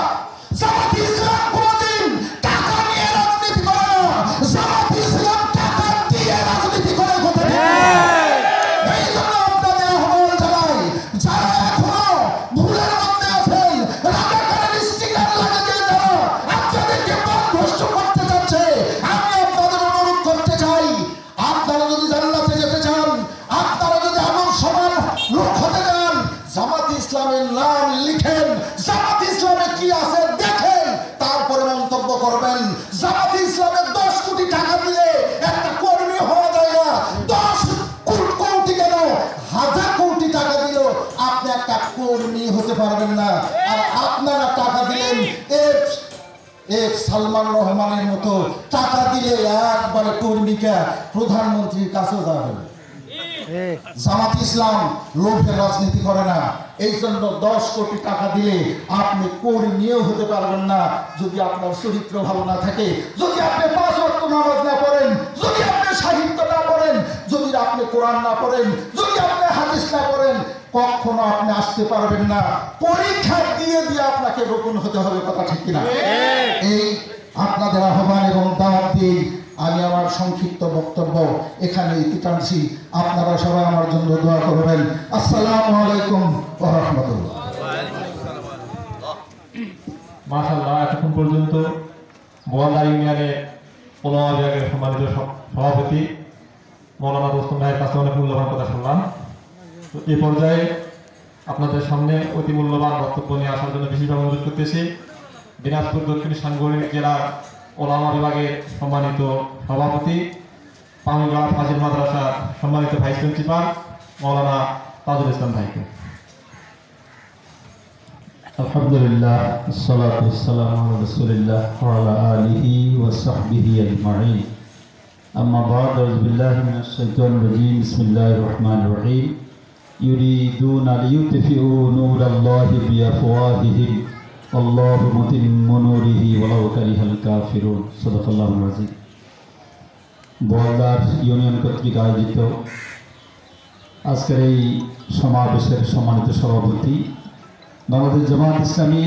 জামাত ইসলাম কোনদিন টাকা নিয়ে রাজনীতি করে না। জামাত ইসলাম টাকা দিয়ে রাজনীতি করে। কথা ঠিক? এই জন্য আপনাদের আহ্বান জানাই, যারা এখনো ভুলের মধ্যে আছেন, রাজাকারের স্টিকার লাগিয়ে দিয়ে যারা আপনাদেরকে পথভ্রষ্ট করতে যাচ্ছে, আমি আপনাদের অনুরোধ করতে চাই, আপনারা যদি জান্নাতে যেতে চান, আপনারা যদি এমন সবার লোক হতে চান, জামাত ইসলামের নাম লিখেন, জামাত ইসলামে কি আছে দেখেন, তারপরে মন্তব্য করবেন। জামাত ইসলামের 10 কোটি টাকা দিয়ে একটা কর্মী হওয়া যায় না। 10 কোটি কেন, 1000 কোটি টাকা দিলেও আপনি একটা কর্মী হতে পারবেন না। আর আপনারা টাকা দিলেন এক সালমান রহমানের মতো, টাকা দিলে একবারে কর্মীকে প্রধানমন্ত্রীর কাছেও যাবে। জামাত ইসলাম লোভের রাজনীতি করে না। এই জন্য 10 কোটি টাকা দিলে আপনি কর্মীও হতে পারবেন না যদি আপনার চরিত্র ভালো না থাকে, যদি আপনি 5 ওয়াক্ত নামাজ না পড়েন, যদি আপনি সাহিত্য না পড়েন, যদি আপনি কোরআন না পড়েন, যদি আপনি হাদিস না পড়েন, কখনো আপনি আসতে পারবেন না। পরীক্ষা দিয়ে আপনাকে রোপণ হতে হবে। কথা ঠিক কিনা? এই আপনাদের আহ্বান এবং দাওয়াত দিয়ে আমি আমার সংক্ষিপ্ত বক্তব্য এখানে ইতি টানছি। আপনারা সবাই আমার জন্য দোয়া করবেন। আসসালামু আলাইকুম ওয়া রাহমাতুল্লাহ।
মাশাআল্লাহ, এতক্ষণ পর্যন্ত বোয়ালদার ইউনিয়নের 15 বিভাগের সম্মানিত সভাপতি মৌলানা রোস্তম ভাইয়ের কাছে অনেক মূল্যবান কথা শুনলাম। তো এই পর্যায়ে আপনাদের সামনে অতি মূল্যবান বক্তব্য নিয়ে আসার জন্য বিশেষভাবে অনুরোধ করতেছি দিনাজপুর দক্ষিণ সাংগঠনিক জেলার ওলামা বিভাগের সম্মানিত সভাপতি, পাঙ্গা ফাজিল মাদ্রাসার সম্মানিত ভাইস প্রিন্সিপাল মৌলানা তাজুল ইসলাম ভাইকে।
আলহামদুলিল্লাহ, আসসালাতু ওয়াসসালামু আলা রাসূলিল্লাহ ওয়া আলা আলিহি ওয়া সাহবিহি আজমাইন। আম্মা বা'দ, আউযু বিল্লাহি মিনাশ শাইতানির রাজীম। বিসমিল্লাহির রহমানির রহিম। ইউরিদুনা লিইউতফিউ নূরাল্লাহি বিআফওয়াহিহিম আল্লাহু মুতিম্মু নূরিহি ওয়ালাউ কারিহাল কাফিরুন। সাদাকাল্লাহুল আযীম। বোয়ালদার ইউনিয়ন কর্তৃক আয়োজিত আজকের এই সমাবেশের সম্মানিত সভাপতি, বাংলাদেশ জামাত ইসলামী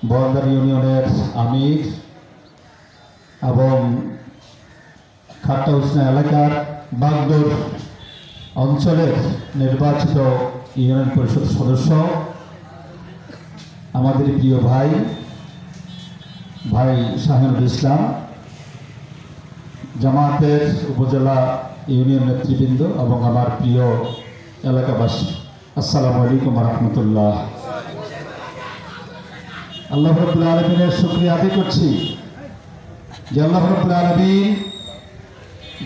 বোয়ালদার ইউনিয়নের আমির এবং খাট্টা উসনা এলাকার বাগদর অঞ্চলের নির্বাচিত ইউনিয়ন পরিষদ সদস্য, আমাদের প্রিয় ভাই শাহিনুল ইসলাম, জামাতের উপজেলা ইউনিয়ন নেতৃবৃন্দ এবং আমার প্রিয় এলাকাবাসী, আসসালামু আলাইকুম ওয়া রাহমাতুল্লাহ। আল্লাহ রাব্বুল আলামিনের শুকরিয়া আদায় করছি যে আল্লাহ রাব্বুল আলামিন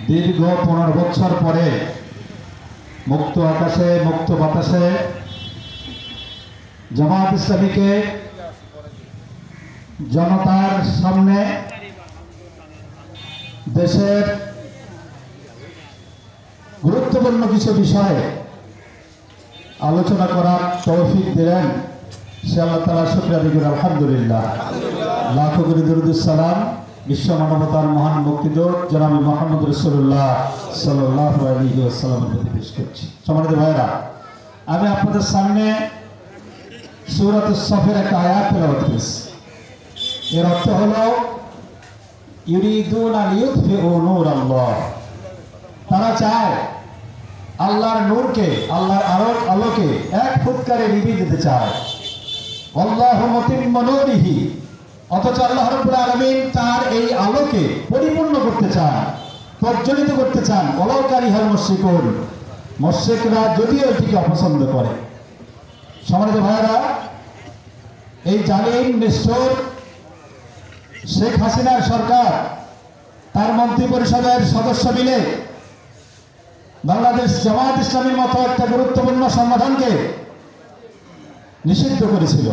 দীর্ঘ 15 বছর পরে মুক্ত আকাশে মুক্ত বাতাসে জামাত ইসলামীকে জনতার সামনে দেশের গুরুত্বপূর্ণ কিছু বিষয়ে আলোচনা করার তৌফিক দিলেন, সে আল্লাহ তাআলা শুকরিয়া আদায় করি। আলহামদুলিল্লাহ, লাখো কোটি দরুদ সালাম বিশ্ব মানবতার মহান মুক্তিদূত জনাব মুহাম্মদ রাসূলুল্লাহ সাল্লাল্লাহু আলাইহি ওয়াসাল্লামের প্রতি পেশ করছি। সম্মানিত ভাইরা, আমি আপনাদের সামনে সূরাতুস সফের একটা আয়াত তেলাওয়াত করেছি। এর অর্থ হলো ইউরিদুনা লিইউতফিউ নূরাল্লাহ, তারা চায় আল্লাহর নূরকে, আল্লাহর আলোকে এক ফুৎকারে নিভিয়ে দিতে চায়। আল্লাহু মুতিম্মু নূরিহি, অথচ আল্লাহ রাব্বুল আলামিন তার এই আলোকে পরিপূর্ণ করতে চান, প্রজ্বলিত করতে চান। ওয়ালাউ কারিহাল মুশরিকুন, মুশরিকরা যদিও এটিকে অপছন্দ করে। সম্মানিত ভাইরা, এই জালিম নিষ্ঠুর শেখ হাসিনার সরকার তার মন্ত্রী পরিষদের সদস্য মিলে বাংলাদেশ জামাত ইসলামীর মতো একটা গুরুত্বপূর্ণ সংগঠনকে নিষিদ্ধ করেছিল।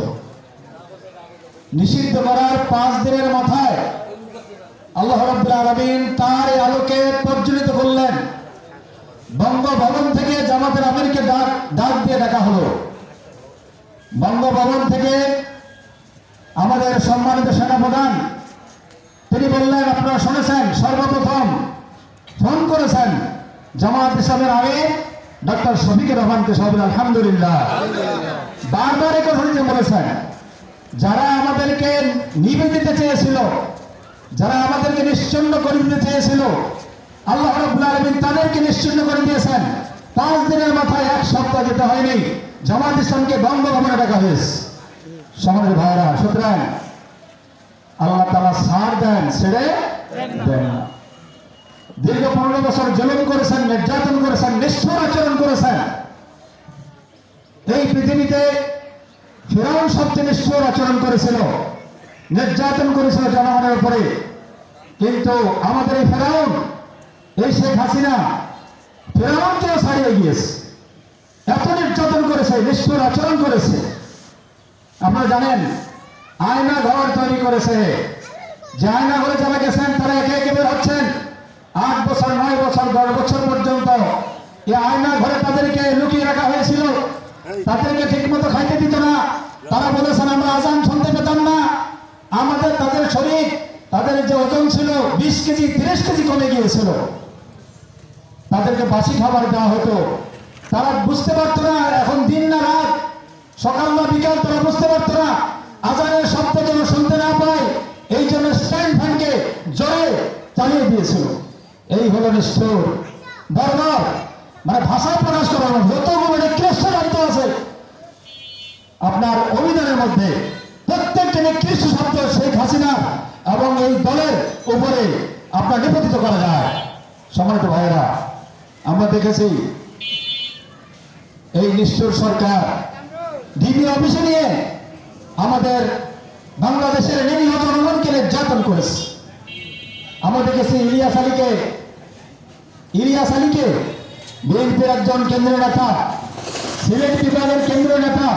নিষিদ্ধ করার 5 দিনের মাথায় আল্লাহ রাব্বুল আলামিন তার এই আলোকে প্রজ্বলিত করলেন। বঙ্গভবন থেকে জামাতের আমিরকে ডাক দিয়ে ডাকা হলো। বঙ্গভবন থেকে আমাদের সম্মানিত সেনাপ্রধান তিনি বললেন, আপনারা শুনেছেন, সর্বপ্রথম ফোন করেছেন জামাত ইসলামের আমির ডক্টর শফিকুর রহমানকে। সবাই আলহামদুলিল্লাহ। বারবার এই কথা বলেছেন, যারা আমাদেরকে নিভে দিতে চেয়েছিল, যারা আমাদেরকে নিশ্চিন্ন করে দিতে চেয়েছিল, আল্লাহ রাব্বুল আলামিন তাদেরকে নিশ্চিন্ন করে দিয়েছেন। 5 দিনের মাথায় 1 সপ্তাহ যেতে হয়নি, জামাত ইসলামকে বঙ্গভবনে ডাকা হয়েছে। সম্মানিত ভাইরা, সুতরাং আল্লাহ তাআলা ছাড় দেন, ছেড়ে দেন না। দীর্ঘ 15 বছর জুলুম করেছেন, নির্যাতন করেছেন, নিষ্ঠুর আচরণ করেছেন। এই পৃথিবীতে ফিরআউন সবচেয়ে নিষ্ঠুর আচরণ করেছিল, নির্যাতন করেছিল জনগণের উপরে। কিন্তু আমাদের এই ফিরআউন, এই শেখ হাসিনা ফিরআউনকেও ছাড়িয়ে গিয়েছে। এত নির্যাতন করেছে, নিষ্ঠুর আচরণ করেছে। আপনারা জানেন, আয়না ঘর তৈরি করেছে। যে আয়না ঘরে যারা গেছেন তারা একে একে বের হচ্ছেন। 8 বছর, 9 বছর, 10 বছর পর্যন্ত এই আয়না ঘরে তাদেরকে লুকিয়ে রাখা হয়েছিল। তাদেরকে ঠিকমতো খাইতে দিত না। তারা বলেছেন, আমরা আজান শুনতে পেতাম না। তাদের শরীর, তাদের যে ওজন ছিল 20 কেজি 30 কেজি কমে গিয়েছিল। তাদেরকে বাসি খাবার দেওয়া হতো। তারা বুঝতে পারতো না এখন দিন না রাত, সকাল না বিকাল, তারা বুঝতে পারতো না। আজানের শব্দ যেন শুনতে না পায়, এই জন্য স্ট্যান্ড ফ্যানকে জোরে চালিয়ে দিয়েছিল। এই হলো নিষ্ঠুর। বারবার মানে ভাষায় প্রকাশ করার মধ্যে যতগুলো নিকৃষ্ট শব্দ আছে আপনার অভিধানের মধ্যে, প্রত্যেকটি নিকৃষ্ট শব্দ শেখ হাসিনা এবং এই দলের উপরে আপনার নিপতিত করা যায়। সম্মানিত ভাইয়েরা, আমরা দেখেছি এই নিষ্ঠুর সরকার ডিবি অফিসে নিয়ে আমাদের বাংলাদেশের নিরীহ জনগণকে নির্যাতন করেছে। আমরা দেখেছি ইলিয়াস আলীকে বিএনপির একজন কেন্দ্রীয় নেতা, সিলেট বিভাগের কেন্দ্রীয় নেতা,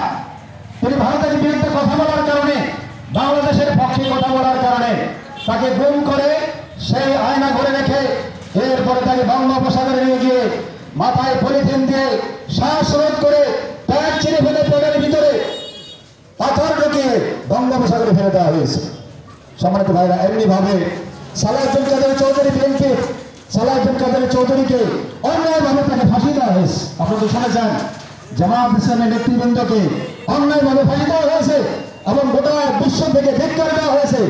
তিনি ভারতের বিরুদ্ধে কথা বলার কারণে, বাংলাদেশের পক্ষে কথা বলার কারণে তাকে গুম করে সেই আয়না ঘরে রেখে এরপরে তাকে বঙ্গোপসাগরে নিয়ে গিয়ে মাথায় পলিথিন দিয়ে শ্বাসরোধ করে প্যাট ছিঁড়ে ফেলে পেটের ভিতরে পাথর ঢুকিয়ে বঙ্গোপসাগরে ফেলে দেওয়া হয়েছে। সম্মানিত ভাইরা, এমনি ভাবে সালাউদ্দিন কাদের চৌধুরী, বিএনপি সালাউদ্দিন কাদের চৌধুরীকে অন্যায়ভাবে তাকে ফাঁসি দেওয়া হয়েছে। আপনারা তো শুনেছেন, জামাত ইসলামের নেতৃবৃন্দকে অন্যায়ভাবে ফাঁসি দেওয়া হয়েছে এবং গোটা বিশ্ব থেকে ধিক্কার দেওয়া হয়েছে।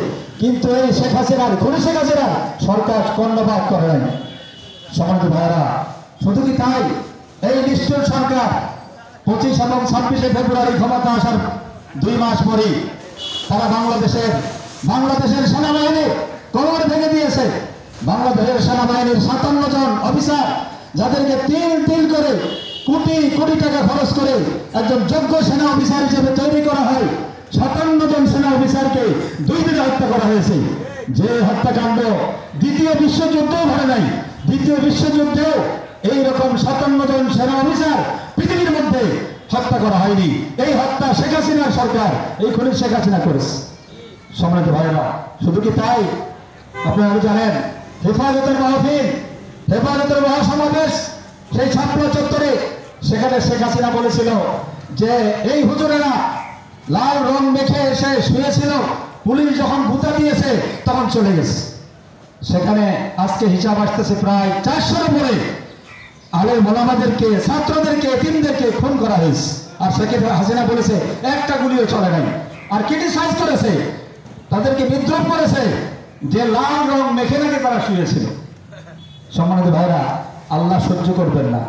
কিন্তু এই শেখ হাসিনার, খুনি শেখ হাসিনা সরকার কর্ণপাত করে নাই। সম্মানিত ভাইরা, শুধু কি তাই, এই নিষ্ঠুর সরকার 25 এবং 26শে ফেব্রুয়ারি ক্ষমতা আসার 2 মাস পরে তারা বাংলাদেশের সেনাবাহিনী কোমর ভেঙে দিয়েছে। বাংলাদেশের সেনাবাহিনীর 57 জন অফিসার, যাদেরকে তিল করে কোটি কোটি টাকা খরচ করে একজন যোগ্য সেনা অফিসার হিসেবে তৈরি করা হয়, 57 জন সেনা অফিসারকে 2 দিনে হত্যা করা হয়েছে। যে হত্যাকাণ্ড দ্বিতীয় বিশ্বযুদ্ধও ঘটে নাই।
দ্বিতীয় বিশ্বযুদ্ধেও এইরকম 57 জন সেনা অফিসার পৃথিবীর মধ্যে হত্যা করা হয়নি। এই হত্যা শেখ হাসিনার সরকার, এই খুনি শেখ হাসিনা করেছে। সম্মানিত ভাইরা, শুধু কি তাই? আপনারা জানেন হেফাজতের মাহফিল, হেফাজতের মহাসমাবেশ সেই ছাত্র চত্বরে, সেখানে শেখ হাসিনা বলেছিল যে এই হুজুরেরা লাল রং মেখে এসে শুয়েছিল, পুলিশ যখন গুতা দিয়েছে তখন চলে গেছে। সেখানে আজকে হিসাব আসতেছে প্রায় 400-এর উপরে আলেম ওলামাদেরকে, ছাত্রদেরকে, এতিমদেরকে খুন করা হয়েছে। আর শেখ হাসিনা বলেছে একটা গুলিও চলে নাই। আর ক্রিটিসাইজ করেছে, তাদেরকে বিদ্রোহ করেছে যে লাল রং মেখে নাকি তারা শুয়েছিল। সম্মানিত ভাইরা, আল্লাহ সহ্য করবেন না,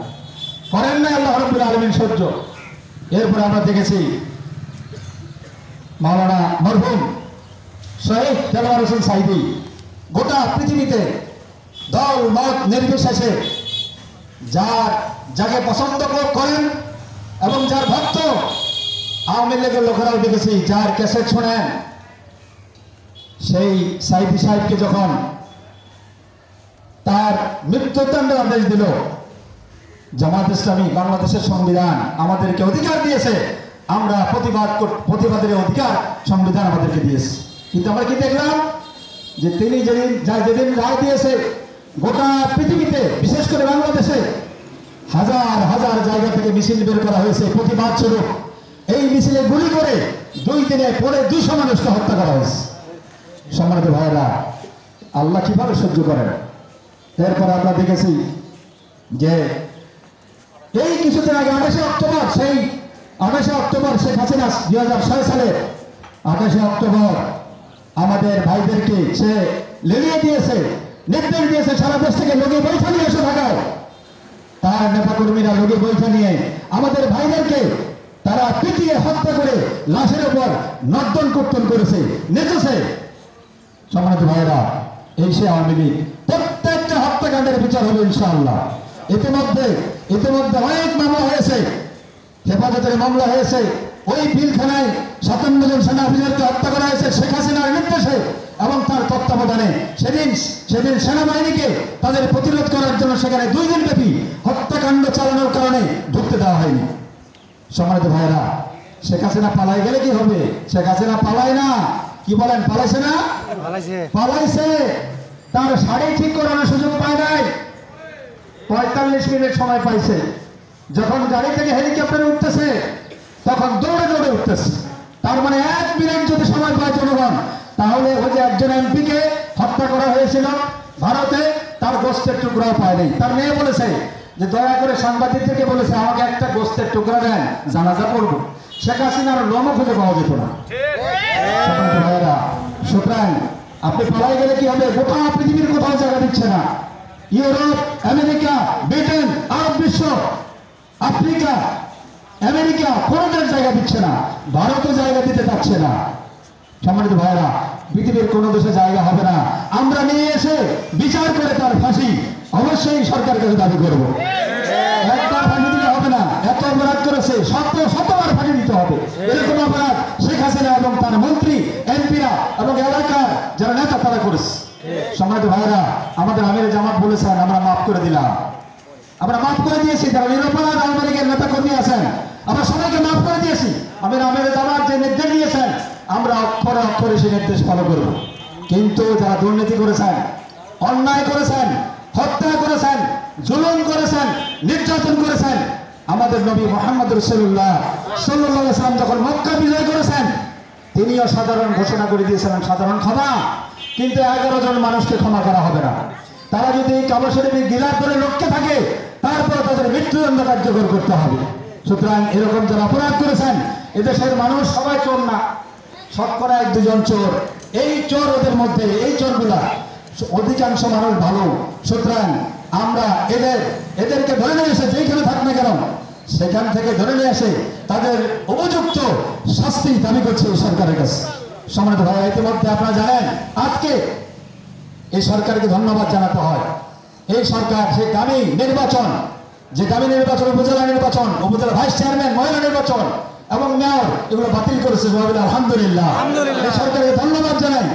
করেন না আল্লাহ রাব্বুল আলামিন সহ্য। এরপরে আমরা দেখেছি মাওলানা মরহুম শহীদ দেলোয়ার হোসেন সাইদি গোটা পৃথিবীতে দল মত নির্বিশেষে যাকে পছন্দ করেন এবং যার ভক্ত, আওয়ামী লীগের লোকেরাও দেখেছি যার ক্যাসেট শোনেন, সেই সাইদি সাহেবকে যখন তার মৃত্যুদণ্ডের আদেশ দিল, জামাত ইসলামী বাংলাদেশের সংবিধান আমাদেরকে অধিকার দিয়েছে, আমরা প্রতিবাদের অধিকার সংবিধান আমাদেরকে দিয়েছে। কিন্তু আমরা কি দেখলাম যে তিনি যেদিন রায় দিয়েছে, গোটা পৃথিবীতে বিশেষ করে বাংলাদেশে হাজার হাজার জায়গা থেকে মিছিল বের করা হয়েছে প্রতিবাদ স্বরূপ। এই মিছিলে গুলি করে 2 দিনে পরে 200 মানুষকে হত্যা করা হয়েছে। সম্মানিত ভাইয়েরা, আল্লাহ কিভাবে সহ্য করেন? এরপর আমরা দেখেছি যে এই কিছুদিন আগে 28শে অক্টোবর শেখ হাসিনা 2006 সালে 28শে অক্টোবর আমাদের ভাইদেরকে সে লেলিয়ে দিয়েছে, নির্দেশ দিয়েছে সারা দেশ থেকে লোকে বৈঠা নিয়ে এসে ঢাকায়। তার নেতাকর্মীরা লোকে বৈঠা নিয়ে আমাদের ভাইদেরকে তারা পিটিয়ে হত্যা করে লাশের উপর নর্দন কীর্তন করেছে, নেচেছে। সম্মানিত ভাইয়েরা, এই সে আওয়ামী লীগ। প্রত্যেকটা হত্যাকাণ্ডের বিচার হবে ইনশাআল্লাহ। ইতিমধ্যে অনেক মামলা হয়েছে, হেফাজতের মামলা হয়েছে। ওই পিলখানায় 57 জন সেনা অফিসারকে হত্যা করা হয়েছে শেখ হাসিনার নির্দেশে এবং তার তত্ত্বাবধানে। সেদিন সেনাবাহিনীকে তাদের প্রতিরোধ করার জন্য সেখানে 2 দিন ব্যাপী হত্যাকাণ্ড চালানোর কারণে ঢুকতে দেওয়া হয়নি। সম্মানিত ভাইয়েরা, শেখ হাসিনা পালাই গেলে কি হবে? শেখ হাসিনা পালায় না, কি বলেন, পালাইছে না? পালাইছে। তার শাড়ি ঠিক করানোর সুযোগ পায় নাই, 45 মিনিট সময় পাইছে। যখন গাড়ি থেকে হেলিকপ্টারে উঠতেছে তখন দৌড়ে দৌড়ে উঠতেছে। তার মানে 1 মিনিট যদি সময় পায় জনগণ, তাহলে ওই যে একজন এমপিকে হত্যা করা হয়েছিল ভারতে, তার গোস্তের টুকরাও পায় নাই। তার মেয়ে বলেছে যে দয়া করে সাংবাদিকদেরকে বলেছে আমাকে একটা গোস্তের টুকরা দেন, জানাজা করবো। শেখ হাসিনার লোমও খুঁজে পাওয়া যেত না। সুতরাং আপনি পালাই গেলে কি হবে? গোটা পৃথিবীর কোথাও জায়গা দিচ্ছে না। ইউরোপ, আমেরিকা, ব্রিটেন, আরব বিশ্ব, আফ্রিকা, আমেরিকা কোনোটার জায়গা দিচ্ছে না, ভারতও জায়গা দিতে চাচ্ছে না। সম্মানিত ভাইরা, পৃথিবীর কোনো দেশে জায়গা হবে না। আমরা নিয়ে এসে বিচার করে তার ফাঁসি অবশ্যই সরকারের কাছে দাবি করব। একবার ফাঁসি দিতে হবে না, এত অপরাধ করেছে, শতবার ফাঁসি দিতে হবে। এরকম অপরাধ শেখ হাসিনা এবং তার মন্ত্রী, এমপিরা এবং এলাকার যারা নেতা তারা করেছে। সম্মানিত ভাইরা, আমাদের আমির জামাত বলেছেন আমরা মাফ করে দিলাম, আমরা মাফ করে দিয়েছি। যারা নিরপরাধ আওয়ামী লীগের নেতা কর্মী আছেন, আমরা সবাইকে মাফ করে দিয়েছি। আমির জামাত যে নির্দেশ দিয়েছেন, আমরা অক্ষরে অক্ষরে সেই নির্দেশ ফলো করব। কিন্তু যারা দুর্নীতি করেছেন, অন্যায় করেছেন, হত্যা করেছেন, জুলুম করেছেন, নির্যাতন করেছেন, আমাদের নবী মুহাম্মদ রাসূলুল্লাহ সাল্লাল্লাহু আলাইহি ওয়াসাল্লাম যখন মক্কা বিজয় করেছেন, তিনিও সাধারণ ঘোষণা করে দিয়েছিলেন সাধারণ ক্ষমা, কিন্তু 11 জন মানুষকে ক্ষমা করা হবে না। তারা যদি কাবা শরীফে গিলাপ করে লক্ষ্যে থাকে, তারপরে তাদের মৃত্যুদণ্ড কার্যকর করতে হবে। সুতরাং এরকম যারা অপরাধ করেছেন, এদেশের মানুষ সবাই চোর না, শতকরা 1-2 জন চোর। এই চোর ওদের মধ্যে, এই চোরগুলা অধিকাংশ মানুষ ভালো। সুতরাং আমরা এদেরকে ধরে নিয়ে এসে যেখানে থাক না কেন সেখান থেকে ধরে নিয়ে এসে তাদের উপযুক্ত শাস্তি দাবি করছে এই সরকারের কাছে। সম্মানিত ভাই, ইতিমধ্যে আপনারা জানেন আজকে এই সরকারকে ধন্যবাদ জানাতে হয়। এই সরকার সেই দামি নির্বাচন, উপজেলা নির্বাচন, উপজেলা ভাইস চেয়ারম্যান, মহিলা নির্বাচন এবং মেয়র, এগুলো বাতিল করেছে। আলহামদুলিল্লাহ, এই সরকারকে ধন্যবাদ জানাই,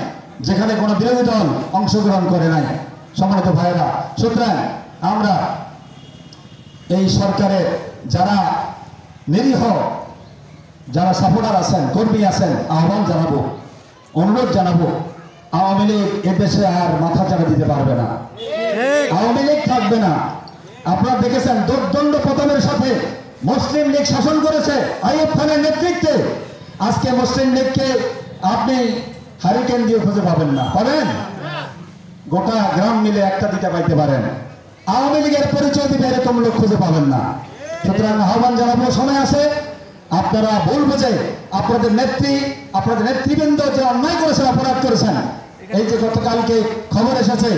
যেখানে কোনো বিরোধী দল অংশগ্রহণ করে নাই। সম্মানিত ভাইয়েরা, সুতরাং আমরা এই সরকারের যারা নিরীহ যারা সাপোর্টার আছেন, কর্মী আছেন, আহ্বান জানাবো, অনুরোধ জানাবো, আওয়ামী লীগ এদেশে আর মাথা চাড়া দিতে পারবে না। আওয়ামী লীগ থাকবে না। আপনারা দেখেছেন দুর্দণ্ড পতনের সাথে মুসলিম লীগ শাসন করেছে আইয়ুব খানের নেতৃত্বে। আজকে মুসলিম লীগকে আপনি হারিকেন দিয়ে খুঁজে পাবেন না, পাবেন? গোটা গ্রাম মিলে একটা দুটা পাইতে পারেন, আওয়ামী লীগের পরিচয় দিতে এরকম লোক খুঁজে পাবেন না। সুতরাং আহ্বান জানাবো, সময় আছে, আপনারা ভুল বুঝে আপনাদের নেতৃবৃন্দ যে অন্যায় করেছেন, অপরাধ করেছেন। এই যে গতকালকে খবর এসেছে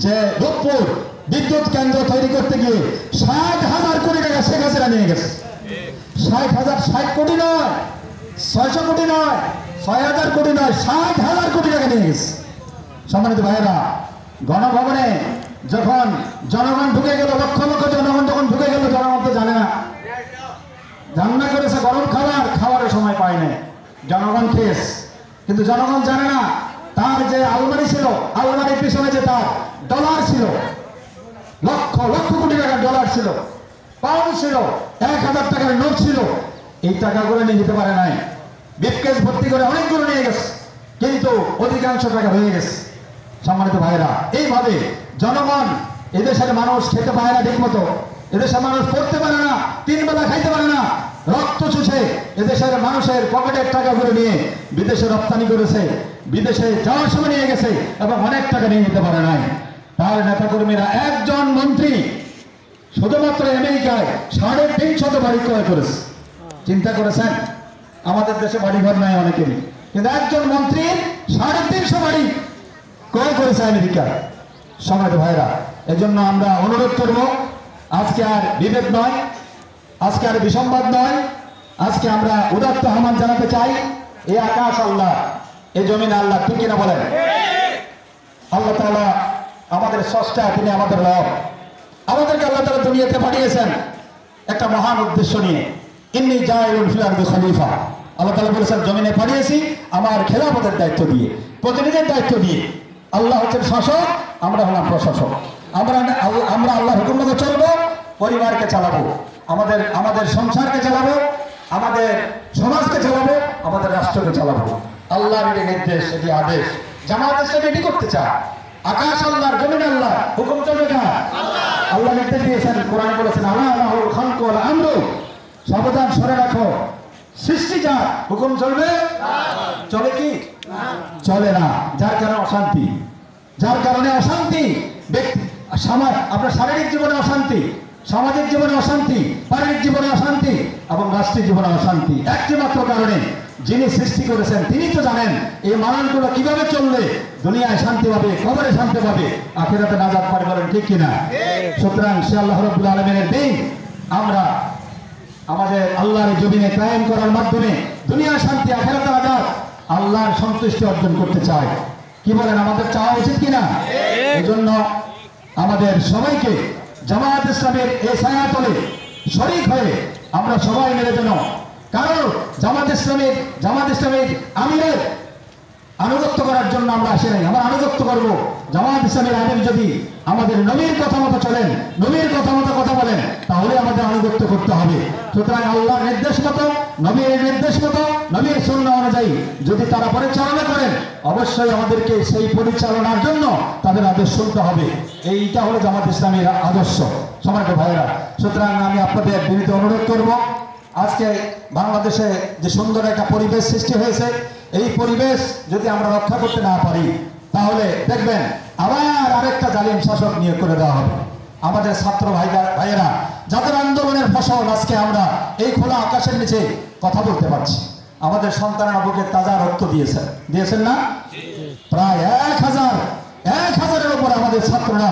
যে রূপপুর বিদ্যুৎ কেন্দ্র তৈরি করতে গিয়ে 60,000 কোটি টাকা শেখ হাসিনা নিয়ে গেছে। 60 কোটি নয়, 600 কোটি নয়, 6,000 কোটি নয়, 60,000 কোটি টাকা নিয়ে গেছে। সম্মানিত ভাইয়েরা, গণভবনে যখন জনগণ ঢুকে গেল, লক্ষ লক্ষ জনগণ যখন ঢুকে গেল, জনগণ তো জানে না, রান্না করেছে গরম খাবারের সময় পায় নাই, জনগণ খেয়েছে, কিন্তু জনগণ জানে না তার যে আলমারি ছিল, আলমারির পিছনে যে তার ডলার ছিল, লক্ষ লক্ষ কোটি টাকার ডলার ছিল, পাউন্ড ছিল, 1,000 টাকার নোট ছিল, এই টাকাগুলো নিয়ে যেতে পারে নাই। ব্রিফকেস ভর্তি করে অনেকগুলো নিয়ে গেছে, কিন্তু অধিকাংশ টাকা হয়ে গেছে। সম্মানিত ভাইরা, এইভাবে জনগণ, এদেশের মানুষ খেতে পারে না ঠিক মতো, এদেশের মানুষ পড়তে পারে না, 3 বেলা খাইতে পারে না, রক্ত চুষে এদেশের মানুষের পকেটের টাকাগুলো নিয়ে বিদেশে রপ্তানি করেছে, বিদেশে যাওয়ার সময় নিয়ে গেছে এবং অনেক টাকা নিয়ে যেতে পারে নাই। তার নেতাকর্মীরা, একজন মন্ত্রী শুধুমাত্র আমেরিকায় 350 বাড়ি ক্রয় করেছে। চিন্তা করেছেন, আমাদের দেশে বাড়িঘর নাই অনেকেরই, কিন্তু একজন মন্ত্রী 350 বাড়ি ক্রয় করেছে আমেরিকা। সম্মানিত ভাইরা, এজন্য আমরা অনুরোধ করব, আজকে আর বিভেদ নয়, আজকে আর বিসম্বাদ নয়, আজকে আমরা উদাত্ত আহ্বান জানাতে চাই, এই আকাশ আল্লাহ, এই জমিন আল্লাহ, ঠিক কিনা বলেন? আল্লাহ তাআলা আমাদের স্রষ্টা, তিনি আমাদের রব। আমাদেরকে আল্লাহ তাআলা দুনিয়াতে পাঠিয়েছেন একটা মহান উদ্দেশ্য নিয়ে, ইন্নী জাইলুন ফিল আরদি খলিফা। আল্লাহ তাআলা বলেছেন, জমিনে পাঠিয়েছি আমার খেলাফতের দায়িত্ব দিয়ে, প্রতিনিধির দায়িত্ব দিয়ে। আল্লাহ হচ্ছেন শাসক, আমরা হলাম প্রশাসক। আমরা আল্লাহর হুকুম মতো চলবো, পরিবারকে চালাবো, আমাদের সংসারকে চালাবো, আমাদের সমাজকে চালাবো, আমাদের রাষ্ট্রকে চালাবো। আল্লাহর এটি নির্দেশ, এটি আদেশ। জামাত ইসলাম এটি করতে চায়। আকাশ আল্লাহর, জমিন আল্লাহ, হুকুম চলবে কার? আল্লাহ নির্দেশ দিয়েছেন, কোরআনে বলেছেন, আল্লাহ লাহুল খালকু ওয়াল আমরু, সাবধান সরে রাখো, সৃষ্টি যার, হুকুম চলবে? চলে কি? চলে না। যার কারণে অশান্তি, যার কারণে অশান্তি, ব্যক্তি আপনার শারীরিক জীবনে অশান্তি, সামাজিক জীবনে অশান্তি, পারিবারিক জীবনে অশান্তি এবং রাষ্ট্রীয় জীবনে অশান্তি, একটি মাত্র কারণে, যিনি সৃষ্টি করেছেন তিনি তো জানেন এই মানগুলো কিভাবে চললে দুনিয়ায় শান্তি পাবে, কবরে শান্তি পাবে, আখিরাতে নাজাত পাবে, বলেন ঠিক কিনা? সুতরাং সে আল্লাহ রাব্বুল আলামিনের দিন আমরা আমাদের আল্লাহর জমিনে কায়েম করার মাধ্যমে দুনিয়ার শান্তি, আখিরাতে নাজাত, আল্লাহর সন্তুষ্টি অর্জন করতে চাই। কি বলেন, আমাদের চাওয়া উচিত কিনা? এজন্য আমাদের সবাইকে জামাত ইসলামের এই ছায়াতলে শরীক হয়ে আমরা সবাই মিলে যেন কারণ জামাত ইসলামের আমিরের আনুগত্য করার জন্য আমরা আসি নাই, আমরা আনুগত্য করব জামাত ইসলামের আমির যদি আমাদের নবীর কথা মতো চলেন, নবীর কথা মতো কথা বলেন, তাহলে আমাদের আনুগত্য করতে হবে। সুতরাং আল্লাহর নির্দেশ মতো, নবীর নির্দেশ মতো, নবীর সুন্নাহ অনুযায়ী যদি তারা পরিচালনা করেন, অবশ্যই আমাদেরকে সেই পরিচালনার জন্য তাদের আদেশ শুনতে হবে। এইটা হলো জামাত ইসলামের আদর্শ। সম্মানিত ভাইয়েরা, সুতরাং আমি আপনাদের বিনীত অনুরোধ করব, আজকে বাংলাদেশে যে সুন্দর একটা পরিবেশ সৃষ্টি হয়েছে, এই পরিবেশ যদি আমরা রক্ষা করতে না পারি, তাহলে দেখবেন আবার আরেকটা জালিম শাসক নিয়োগ করে দেওয়া হবে। আমাদের ছাত্র ভাইয়েরা যাদের আন্দোলনের ফসল আজকে আমরা এই খোলা আকাশের নিচে কথা বলতে পারছি, আমাদের সন্তানেরা বুকে তাজা রক্ত দিয়েছেন না? প্রায় 1,000-এর উপর আমাদের ছাত্ররা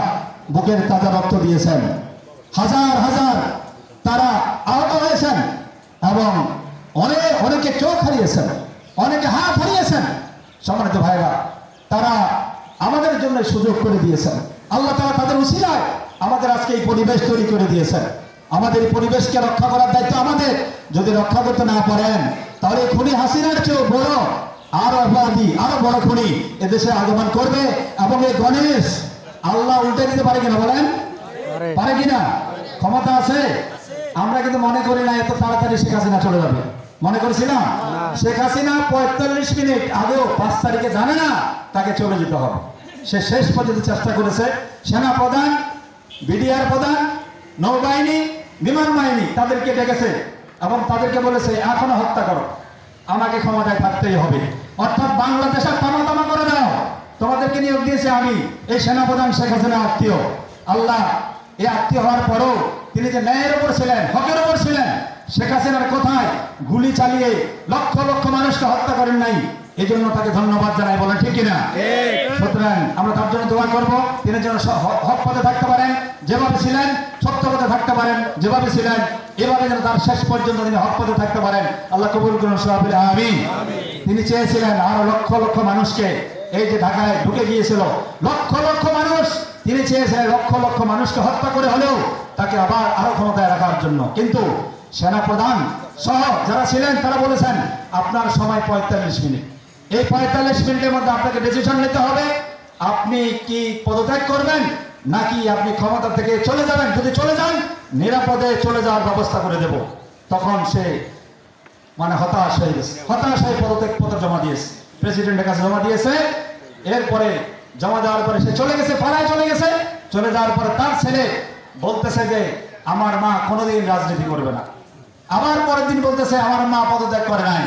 বুকের তাজা রক্ত দিয়েছেন, হাজার হাজার তারা আহত হয়েছেন এবং অনেকে চোখ হারিয়েছেন, অনেকে হাত হারিয়েছেন। সম্মানিত ভাইরা, তারা আমাদের জন্য সুযোগ করে দিয়েছেন। আল্লাহ তাআলা তাদের উসিলায় আমাদের আজকে এই পরিবেশ তৈরি করে দিয়েছেন। আমাদের এই পরিবেশকে রক্ষা করার দায়িত্ব আমাদের। যদি রক্ষা করতে না পারেন, তাহলে খুনি হাসিনার চেয়েও বড় আরো অপরাধী, আরো বড় খুনি এদেশে আগমন করবে এবং এই গণেশ আল্লাহ উল্টে দিতে পারে কিনা বলেন? পারে কিনা? ক্ষমতা আছে। আমরা কিন্তু মনে করি না এত তাড়াতাড়ি শেখ হাসিনা চলে যাবে, মনে করেছিলাম। শেখ হাসিনা 45 মিনিট আগেও 5 তারিখে জানে না তাকে চলে যেতে হবে। সে শেষ পর্যন্ত চেষ্টা করেছে। সেনা প্রধান, বিডিআর প্রধান, নৌবাহিনী, বিমান বাহিনী তাদেরকে ডেকেছে এবং তাদেরকে বলেছে এখনো হত্যা করো, আমাকে ক্ষমতায় থাকতেই হবে। অর্থাৎ বাংলাদেশের তামা করে দাও, তোমাদেরকে নিয়োগ দিয়েছে আমি। এই সেনাপ্রধান শেখ হাসিনা আত্মীয়। আল্লাহ এই আত্মীয় হওয়ার পরও তিনি যে ন্যায়ের উপর ছিলেন, হকের উপর ছিলেন, শেখ হাসিনার কথায় গুলি চালিয়ে লক্ষ লক্ষ মানুষকে হত্যা করেন নাই। এই জন্য তাকে ধন্যবাদ জানাই, বলেন ঠিক কিনা? সুতরাং আমরা তার জন্য দোয়া করবো, তিনি যেন হক পথে থাকতে পারেন, যেভাবে ছিলেন সত্য পথে থাকতে পারেন, যেভাবে ছিলেন এভাবে যেন তার শেষ পর্যন্ত তিনি হক পথে থাকতে পারেন। আল্লাহ কবুল করুন, সবাই আমিন। তিনি চেয়েছিলেন আরো লক্ষ লক্ষ মানুষকে, এই যে ঢাকায় ঢুকে গিয়েছিল লক্ষ লক্ষ মানুষ, তিনি চেয়েছিলেন লক্ষ লক্ষ মানুষকে হত্যা করে হলেও তাকে আবার আরো ক্ষমতায় রাখার জন্য। কিন্তু সেনাপ্রধান সহ যারা ছিলেন তারা বলেছেন আপনার সময় 45 মিনিট, এই 45 মিনিটের মধ্যে আপনাকে ডিসিশন নিতে হবে, আপনি কি পদত্যাগ করবেন নাকি আপনি ক্ষমতা থেকে চলে যাবেন। যদি চলে যান নিরাপদে চলে যাওয়ার ব্যবস্থা করে দেব। তখন সে হতাশ হয়ে গেছে, হতাশ হয়ে পদত্যাগপত্র জমা দিয়েছে, প্রেসিডেন্টের কাছে জমা দিয়েছে। এরপরে জমা দেওয়ার পরে সে চলে গেছে, পাড়ায় চলে গেছে। চলে যাওয়ার পরে তার ছেলে বলতেছে যে আমার মা কোনোদিন রাজনীতি করবে না। আবার পরের দিন বলতেছে আমার মা পদত্যাগ করে নাই।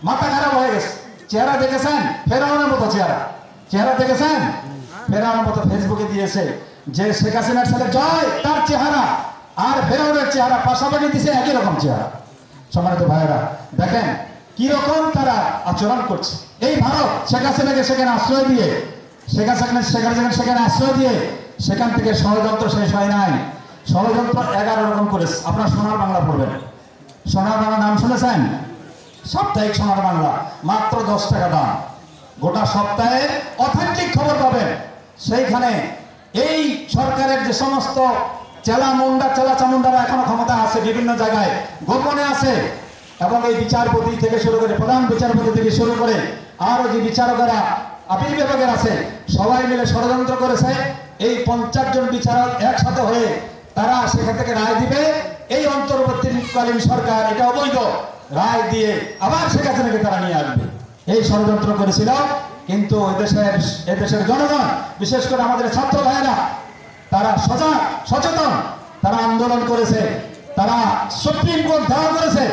মাথা খারাপ হয়ে গেছে। চেহারা দেখেছেন ফেরাউনের মতো, চেহারা দেখেছেন ফেরাউনের মতো। ফেসবুকে দিয়েছে যে শেখ হাসিনার ছেলে জয়, তার চেহারা আর ফেরাউনের চেহারা পাশাপাশি দিছে, একই রকম চেহারা। সম্মানিত ভাইয়েরা দেখেন কি রকম তারা আচরণ করছে। এই ভারত শেখ হাসিনাকে সেখানে আশ্রয় দিয়ে, সেখানে আশ্রয় দিয়ে সেখান থেকে ষড়যন্ত্র শেষ হয় নাই। ষড়যন্ত্র 11 রকম করেছে। আপনার সোনার বাংলা পড়বেন, সোনার বাংলা নাম শুনেছেন? সাপ্তাহিক সোনার বাংলা মাত্র 10 টাকা দাম, গোটা সপ্তাহে অথেন্টিক খবর পাবেন। সেইখানে এই সরকারের যে সমস্ত চেলা চামুন্ডারা এখনো ক্ষমতা আছে, বিভিন্ন জায়গায় গোপনে আছে, এবং এই বিচারপতি থেকে শুরু করে, প্রধান বিচারপতি থেকে শুরু করে আরো যে বিচারকেরা আপিল বিভাগের আছে, সবাই মিলে ষড়যন্ত্র করেছে। এই 50 জন বিচারক একসাথে হয়ে তারা সেখান থেকে রায় দিবে। এই অন্তর্বর্তীকালীন সরকার এটা অবৈধ রায় দিয়ে আবার শেখ হাসিনাকে তারা নিয়ে আসবে, এই ষড়যন্ত্র করেছিল। কিন্তু এদেশের জনগণ, বিশেষ করে আমাদের ছাত্র ভাইয়েরা, তারা সচেতন, তারা আন্দোলন করেছে, তারা সুপ্রিম কোর্ট ঘেরাও করেছে,